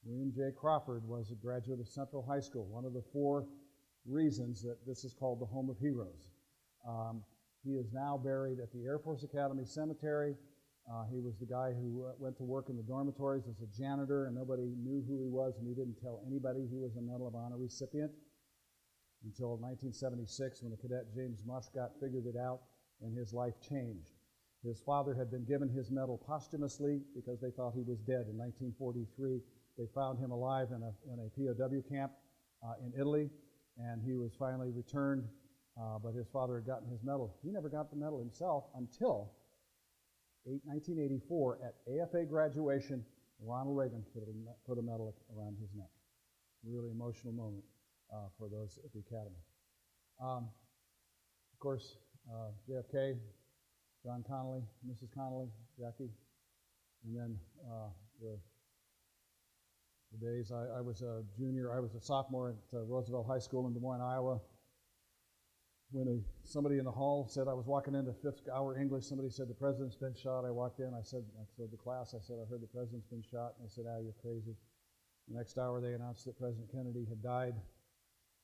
William J. Crawford was a graduate of Central High School, one of the 4 reasons that this is called the Home of Heroes. He is now buried at the Air Force Academy Cemetery. He was the guy who went to work in the dormitories as a janitor, and nobody knew who he was, and he didn't tell anybody he was a Medal of Honor recipient until 1976 when the cadet James Mushcott figured it out, and his life changed. His father had been given his medal posthumously because they thought he was dead. In 1943, they found him alive in a POW camp in Italy, and he was finally returned, but his father had gotten his medal. He never got the medal himself until 1984 at AFA graduation. Ronald Reagan put a medal around his neck. Really emotional moment for those at the Academy. Of course, JFK, John Connolly, Mrs. Connolly, Jackie, and then the days I was a junior, I was a sophomore at Roosevelt High School in Des Moines, Iowa. When somebody in the hall said, I was walking into 5th hour English, somebody said, the president's been shot. I walked in, I said to the class, I said, I heard the president's been shot. And they said, you're crazy. The next hour, they announced that President Kennedy had died.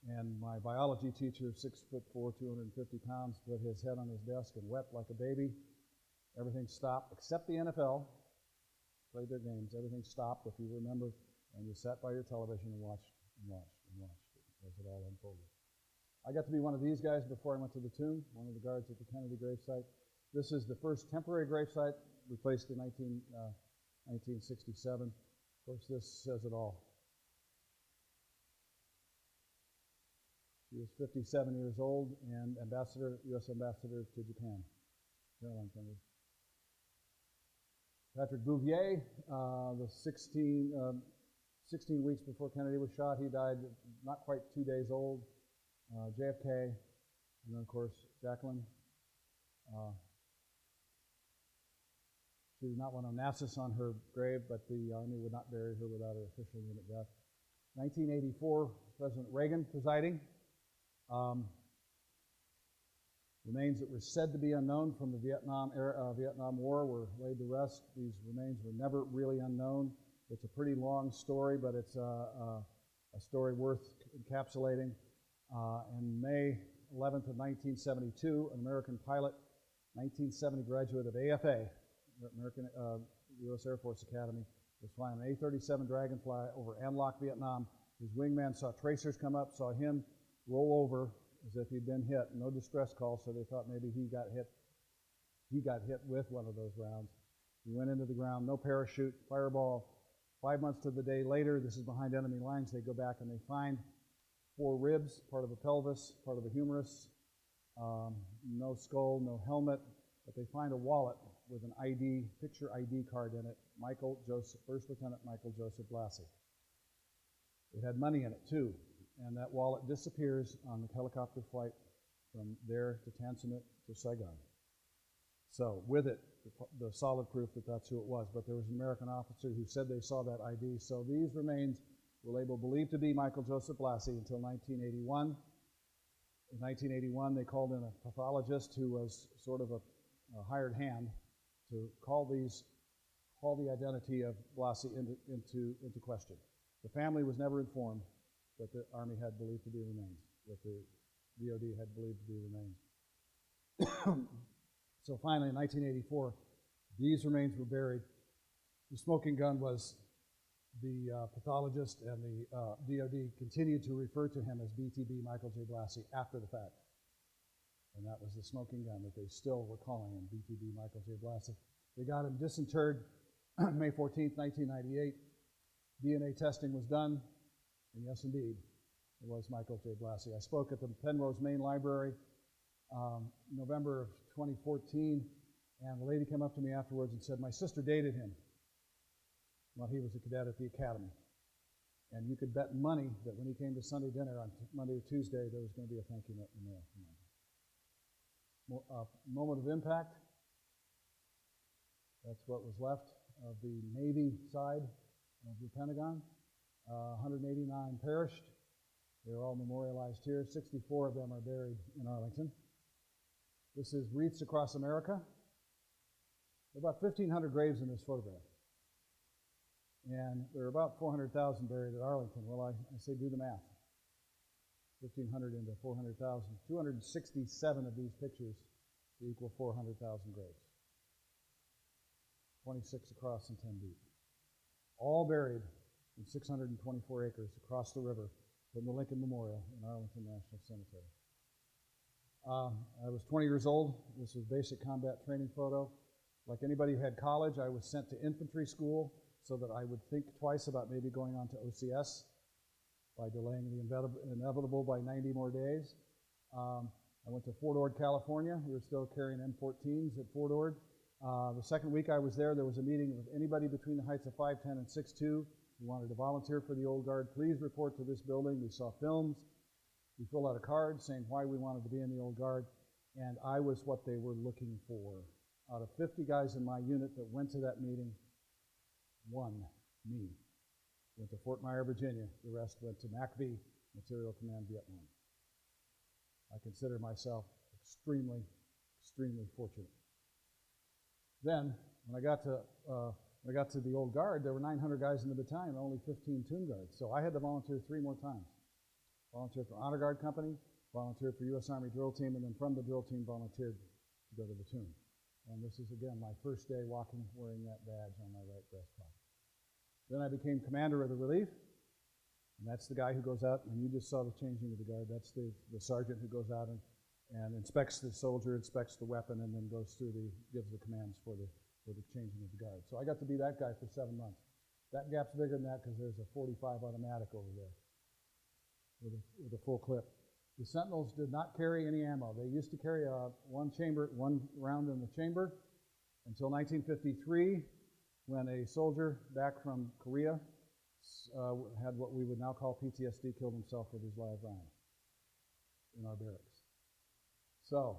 And my biology teacher, 6'4", 250 pounds, put his head on his desk and wept like a baby. Everything stopped, except the NFL. Played their games. Everything stopped, if you remember. And you sat by your television and watched as it all unfolded. I got to be one of these guys before I went to the tomb, one of the guards at the Kennedy gravesite. This is the first temporary gravesite, replaced in 1967. Of course, this says it all. He was 57 years old and U.S. Ambassador to Japan. Caroline Kennedy. Patrick Bouvier, the 16 weeks before Kennedy was shot, he died not quite 2 days old. JFK, and then of course Jacqueline. She did not want Onassis on her grave, but the Army would not bury her without her official unit death. 1984, President Reagan presiding. Remains that were said to be unknown from the Vietnam War were laid to rest. These remains were never really unknown. It's a pretty long story, but it's a story worth encapsulating. In May 11th of 1972, an American pilot, 1970 graduate of AFA, American U.S. Air Force Academy, was flying an A-37 Dragonfly over An Loc, Vietnam. His wingman saw tracers come up, saw him roll over as if he'd been hit. No distress call, so they thought maybe he got hit. He got hit with one of those rounds. He went into the ground, no parachute, fireball. 5 months to the day later, this is behind enemy lines, they go back and they find 4 ribs, part of a pelvis, part of a humerus, no skull, no helmet, but they find a wallet with an ID, picture ID card in it, First Lieutenant Michael Joseph Blassie. It had money in it too, and that wallet disappears on the helicopter flight from there to Tanzania to Saigon. So with it, the solid proof that that's who it was, but there was an American officer who said they saw that ID. So these remains were believed to be Michael Joseph Blassie until 1981. In 1981, they called in a pathologist who was sort of a hired hand to call the identity of Blassie into question. The family was never informed that the Army had believed to be remains, that the DOD had believed to be remains. So finally, in 1984, these remains were buried. The smoking gun was the pathologist, and the DOD continued to refer to him as BTB Michael J. Blassie after the fact. And that was the smoking gun that they still were calling him, BTB Michael J. Blassie. They got him disinterred May 14th, 1998. DNA testing was done, and yes, indeed, it was Michael J. Blassie. I spoke at the Penrose Main Library November of 2014, and the lady came up to me afterwards and said, my sister dated him while he was a cadet at the academy. And you could bet money that when he came to Sunday dinner on Monday or Tuesday, there was going to be a thank you note in the mail from him. Moment of impact. That's what was left of the Navy side of the Pentagon. 189 perished. They're all memorialized here. 64 of them are buried in Arlington. This is Wreaths Across America. There are about 1,500 graves in this photograph. And there are about 400,000 buried at Arlington. Well, I say do the math. 1,500 into 400,000. 267 of these pictures equal 400,000 graves. 26 across and 10 deep. All buried in 624 acres across the river from the Lincoln Memorial in Arlington National Cemetery. I was 20 years old. This was basic combat training photo. Like anybody who had college, I was sent to infantry school so that I would think twice about maybe going on to OCS by delaying the inevitable by 90 more days. I went to Fort Ord, California. We were still carrying M14s at Fort Ord. The second week I was there was a meeting with anybody between the heights of 5'10 and 6'2 who wanted to volunteer for the Old Guard. Please report to this building. We saw films. We filled out a card saying why we wanted to be in the Old Guard, and I was what they were looking for. Out of 50 guys in my unit that went to that meeting, one, me, went to Fort Myer, Virginia. The rest went to MACV, Material Command, Vietnam. I consider myself extremely, extremely fortunate. Then, when I got to the Old Guard, there were 900 guys in the battalion, only 15 Tomb Guards. So I had to volunteer 3 more times. Volunteered for Honor Guard Company, volunteered for U.S. Army Drill Team, and then from the drill team volunteered to go to the tomb. And this is, again, my first day walking, wearing that badge on my right breast pocket. Then I became commander of the relief, and that's the guy who goes out, and you just saw the changing of the guard. That's the sergeant who goes out and inspects the soldier, inspects the weapon, and then gives the commands for the changing of the guard. So I got to be that guy for 7 months. That gap's bigger than that because there's a .45 automatic over there with a full clip. The Sentinels did not carry any ammo. They used to carry one round in the chamber until 1953, when a soldier back from Korea had what we would now call PTSD, killed himself with his live round in our barracks. So,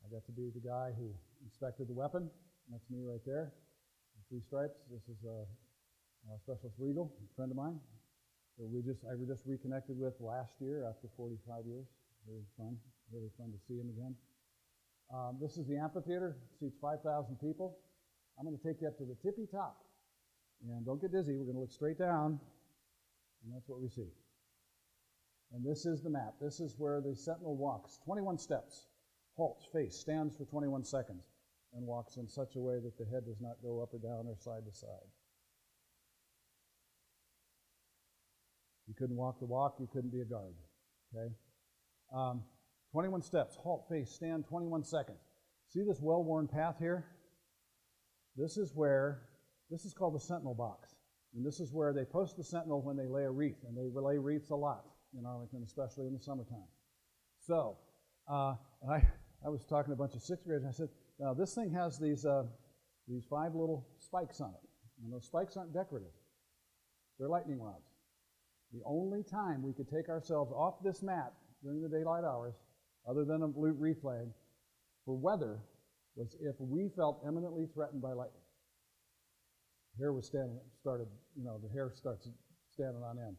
I got to be the guy who inspected the weapon. That's me right there. The 3 stripes. This is a Specialist Regal, a friend of mine. So I just reconnected with last year after 45 years. Really fun to see him again. This is the amphitheater. It seats 5,000 people. I'm going to take you up to the tippy top. And don't get dizzy. We're going to look straight down, and that's what we see. And this is the map. This is where the sentinel walks. 21 steps. Halts, face, stands for 21 seconds, and walks in such a way that the head does not go up or down or side to side. You couldn't walk the walk, you couldn't be a guard, okay? 21 steps, halt, face, stand, 21 seconds. See this well-worn path here? This is called the sentinel box. And this is where they post the sentinel when they lay a wreath, and they lay wreaths a lot in Arlington, especially in the summertime. So, I was talking to a bunch of 6th graders, and I said, now this thing has these 5 little spikes on it, and those spikes aren't decorative. They're lightning rods. The only time we could take ourselves off this mat during the daylight hours, other than a wreath laying, for weather, was if we felt eminently threatened by lightning. The hair starts standing on end.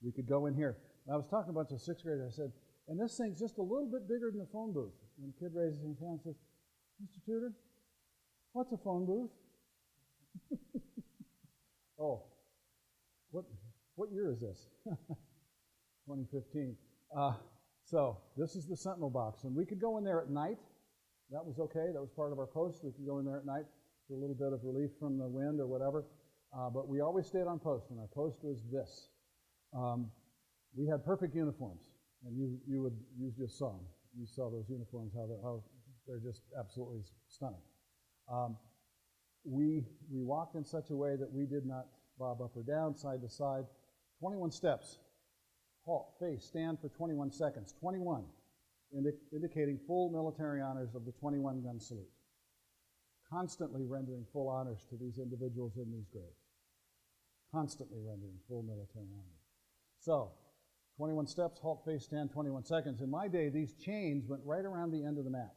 We could go in here. And I was talking to a bunch of 6th graders. I said, and this thing's just a little bit bigger than a phone booth. And the kid raises his hand and says, Mr. Tudor, what's a phone booth? Oh, what year is this? 2015. So this is the sentinel box. And we could go in there at night. That was okay. That was part of our post. We could go in there at night for a little bit of relief from the wind or whatever. But we always stayed on post, and our post was this. We had perfect uniforms, and you just saw them. You saw those uniforms, how they're just absolutely stunning. We walked in such a way that we did not bob up or down, side to side. 21 steps. Halt, face, stand for 21 seconds. 21, indicating full military honors of the 21-gun salute. Constantly rendering full honors to these individuals in these graves. Constantly rendering full military honors. So, 21 steps, halt, face, stand, 21 seconds. In my day, these chains went right around the end of the mat.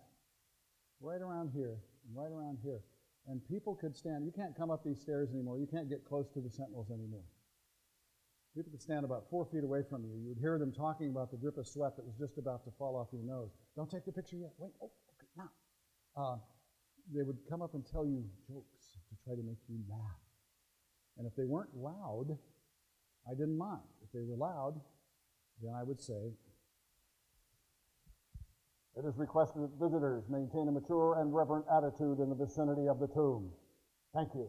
Right around here, and right around here. And people could stand. You can't come up these stairs anymore. You can't get close to the sentinels anymore. People could stand about 4 feet away from you. You would hear them talking about the drip of sweat that was just about to fall off your nose. Don't take the picture yet. Wait, okay, now. They would come up and tell you jokes to try to make you laugh. And if they weren't loud, I didn't mind. If they were loud, then I would say, it is requested that visitors maintain a mature and reverent attitude in the vicinity of the tomb. Thank you.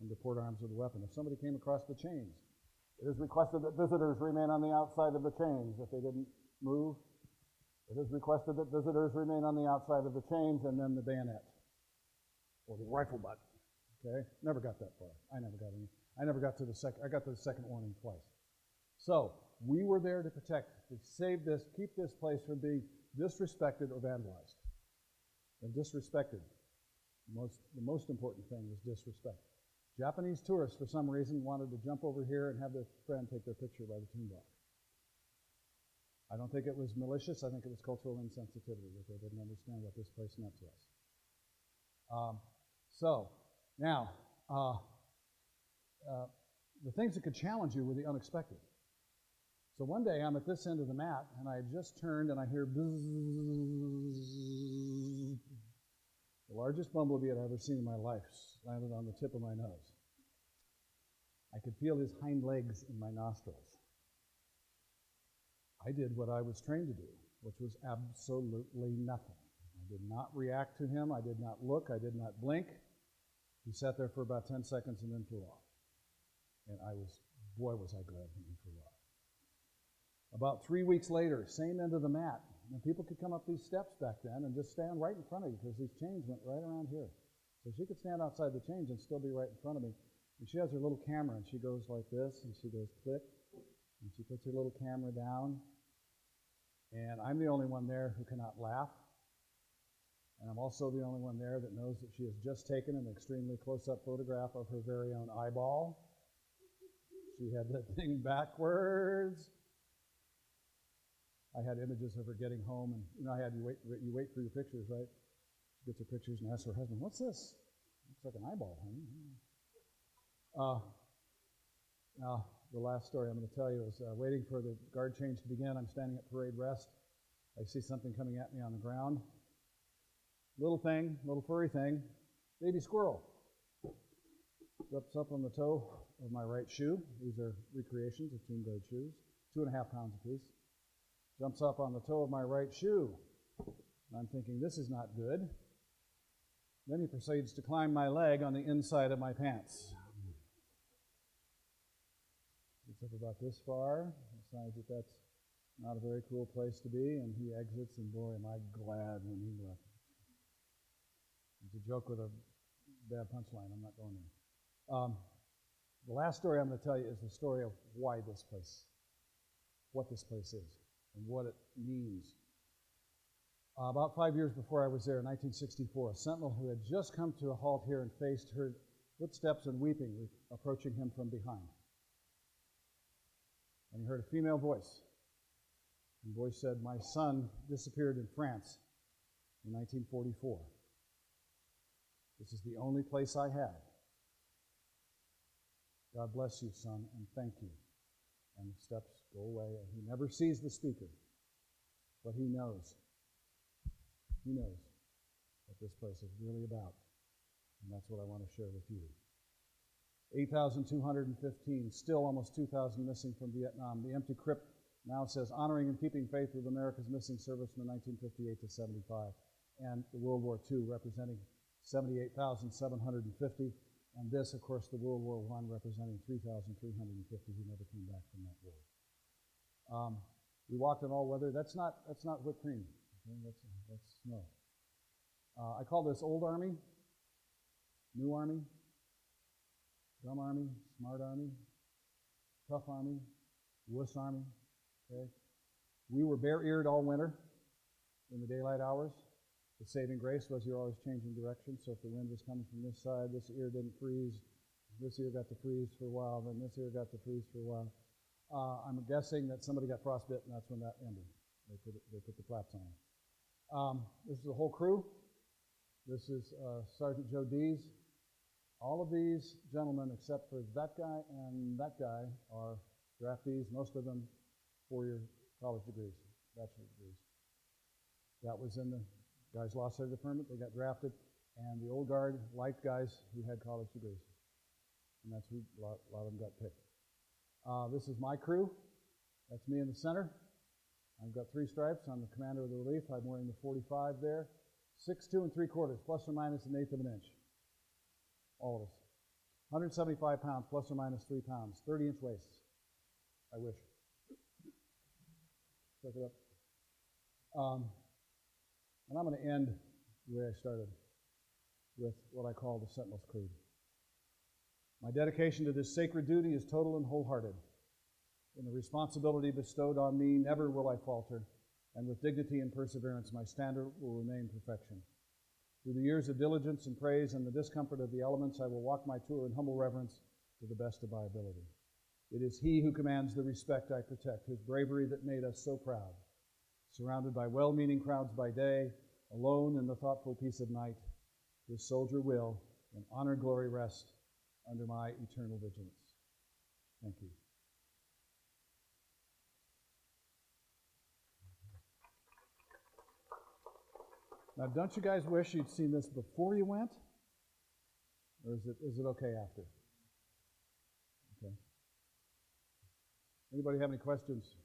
And the port arms of the weapon. If somebody came across the chains, it is requested that visitors remain on the outside of the chains if they didn't move. It is requested that visitors remain on the outside of the chains, and then the bayonet or the rifle butt. Okay? Never got that far. I never got to the second. I got to the second warning twice. So we were there to protect, to save this, keep this place from being disrespected or vandalized. And disrespected. The most important thing was disrespect. Japanese tourists, for some reason, wanted to jump over here and have their friend take their picture by the tomb block. I don't think it was malicious. I think it was cultural insensitivity, that they didn't understand what this place meant to us. Now, the things that could challenge you were the unexpected. So one day I'm at this end of the mat, and I just turned, and I hear bzzz. The largest bumblebee I'd ever seen in my life landed on the tip of my nose. I could feel his hind legs in my nostrils. I did what I was trained to do, which was absolutely nothing. I did not react to him. I did not look. I did not blink. He sat there for about 10 seconds and then flew off. And boy, was I glad when he flew off. About 3 weeks later, same end of the mat, and people could come up these steps back then and just stand right in front of you because these chains went right around here. So she could stand outside the chains and still be right in front of me. And she has her little camera, and she goes like this, and she goes click, and she puts her little camera down, And I'm the only one there who cannot laugh. And I'm also the only one there that knows that she has just taken an extremely close-up photograph of her very own eyeball. She had that thing backwards. I had images of her getting home, and you know, you wait for your pictures, right? She gets her pictures and asks her husband, "What's this? Looks like an eyeball, honey." Now, the last story I'm going to tell you is waiting for the guard change to begin. I'm standing at parade rest. I see something coming at me on the ground. Little thing, little furry thing, baby squirrel. Jumps up on the toe of my right shoe. These are recreations of Team Guard shoes, 2.5 pounds apiece. Jumps up on the toe of my right shoe. I'm thinking, this is not good. Then he proceeds to climb my leg on the inside of my pants. Gets up about this far, decides that that's not a very cool place to be, and he exits, and boy, am I glad when he left. It's a joke with a bad punchline. I'm not going there. The last story I'm going to tell you is the story of why this place, what this place is, and what it means. About 5 years before I was there, in 1964, a sentinel who had just come to a halt here and faced heard footsteps and weeping approaching him from behind. And he heard a female voice. And the voice said, "My son disappeared in France in 1944. This is the only place I have. God bless you, son, and thank you." And the steps go away, and he never sees the speaker, but he knows. He knows what this place is really about, and that's what I want to share with you. 8,215, still almost 2,000 missing from Vietnam. The empty crypt now says, "Honoring and keeping faith with America's missing servicemen 1958 to 75, and the World War II representing 78,750, and this, of course, the World War I representing 3,350 who never came back from that war. We walked in all weather. That's not whipped cream. Okay? That's snow. I call this Old Army, New Army, Dumb Army, Smart Army, Tough Army, Wuss Army. Okay? We were bare-eared all winter in the daylight hours. The saving grace was you're always changing direction, so if the wind was coming from this side, this ear didn't freeze. This ear got to freeze for a while, then this ear got to freeze for a while. I'm guessing that somebody got frostbit, and that's when that ended. They put the flaps on. This is the whole crew. This is Sergeant Joe Dees. All of these gentlemen, except for that guy and that guy, are draftees, most of them 4-year college degrees, bachelor degrees. That was in the guys lost their deferment, they got drafted, and the old guard liked guys who had college degrees. And that's who a lot of them got picked. This is my crew. That's me in the center. I've got 3 stripes. I'm the commander of the relief. I'm wearing the 45 there. 6'2 3/4, plus or minus 1/8 of an inch. All of us. 175 pounds, plus or minus 3 pounds. 30-inch waists. I wish. Check it up. And I'm going to end the way I started, with what I call the Sentinel's Creed. My dedication to this sacred duty is total and wholehearted. In the responsibility bestowed on me, never will I falter, and with dignity and perseverance, my standard will remain perfection. Through the years of diligence and praise and the discomfort of the elements, I will walk my tour in humble reverence to the best of my ability. It is he who commands the respect I protect, his bravery that made us so proud. Surrounded by well-meaning crowds by day, alone in the thoughtful peace of night, this soldier will, in honor and glory, rest under my eternal vigilance. Thank you. Now, don't you guys wish you'd seen this before you went? Or is it okay after? Okay. Anybody have any questions?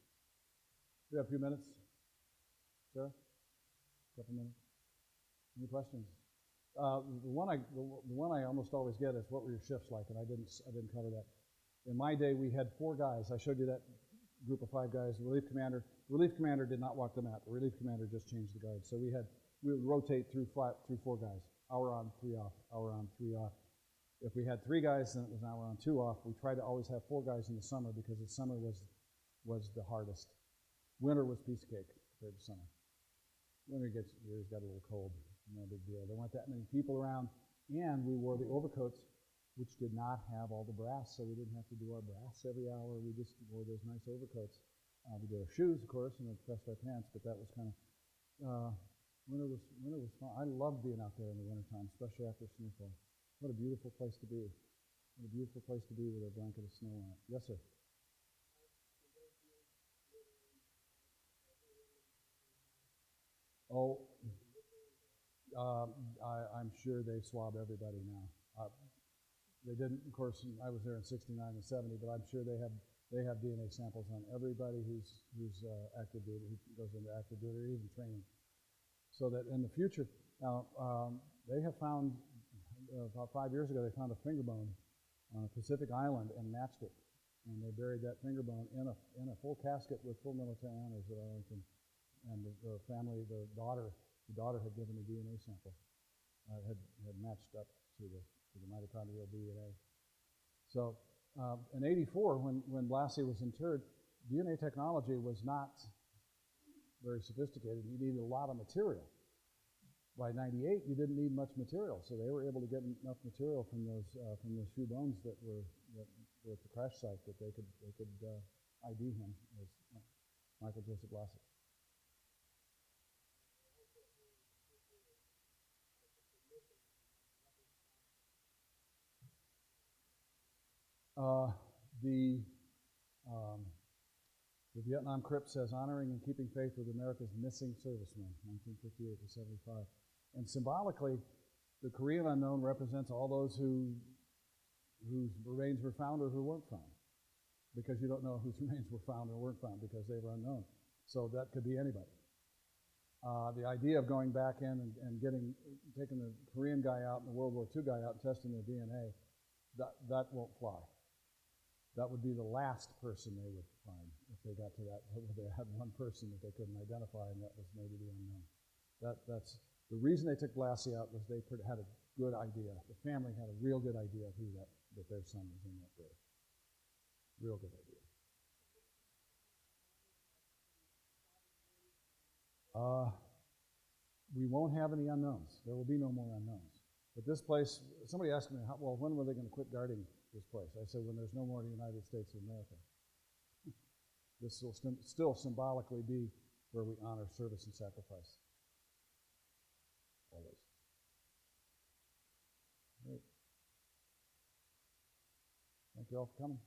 We have a few minutes. Sarah? A couple minutes. Any questions? The one I almost always get is, what were your shifts like? And I didn't cover that. In my day, we had 4 guys. I showed you that group of 5 guys. The relief commander did not walk the mat. The relief commander just changed the guard. So we would rotate through 4 guys. Hour on, 3 off. Hour on, 3 off. If we had 3 guys, then it was an hour on, 2 off. We tried to always have 4 guys in the summer because the summer was the hardest. Winter was piece of cake. compared to summer. Winter gets got a little cold, no big deal. There weren't that many people around, and we wore the overcoats, which did not have all the brass, so we didn't have to do our brass every hour. We just wore those nice overcoats. We did our shoes, of course, and then pressed our pants, but that was kind of winter was fun. I loved being out there in the wintertime, especially after snowfall. What a beautiful place to be. What a beautiful place to be with a blanket of snow on it. Yes, sir. Oh, I'm sure they swab everybody now. They didn't, of course. I was there in '69 and '70, but I'm sure they have DNA samples on everybody who's active duty, who goes into active duty or even training, so that in the future. Now they have found about 5 years ago they found a finger bone on a Pacific island and matched it, and they buried that finger bone in a full casket with full military honors at Arlington. And the family, the daughter had given a DNA sample, had matched up to the mitochondrial DNA. So in '84, when Blassie was interred, DNA technology was not very sophisticated. You needed a lot of material. By '98, you didn't need much material, so they were able to get enough material from those few bones that were at the crash site that they could ID him as Michael Joseph Blassie. Uh, the, um, the Vietnam Crypt says, honoring and keeping faith with America's missing servicemen, 1958 to '75. And symbolically, the Korean unknown represents all those whose remains were found or who weren't found, because you don't know whose remains were found or weren't found because they were unknown. So that could be anybody. The idea of going back in and taking the Korean guy out and the World War II guy out and testing their DNA, that won't fly. That would be the last person they would find if they got to that. They had one person that they couldn't identify, and that was maybe the unknown. That's the reason they took Blassie out, was they had a good idea. The family had a real good idea of who that their son was in that grave. Real good idea. We won't have any unknowns. There will be no more unknowns. But this place, somebody asked me, well, when were they going to quit guarding this place? I said, when there's no more United States of America. This will still symbolically be where we honor service and sacrifice. Always. Great. Thank you all for coming.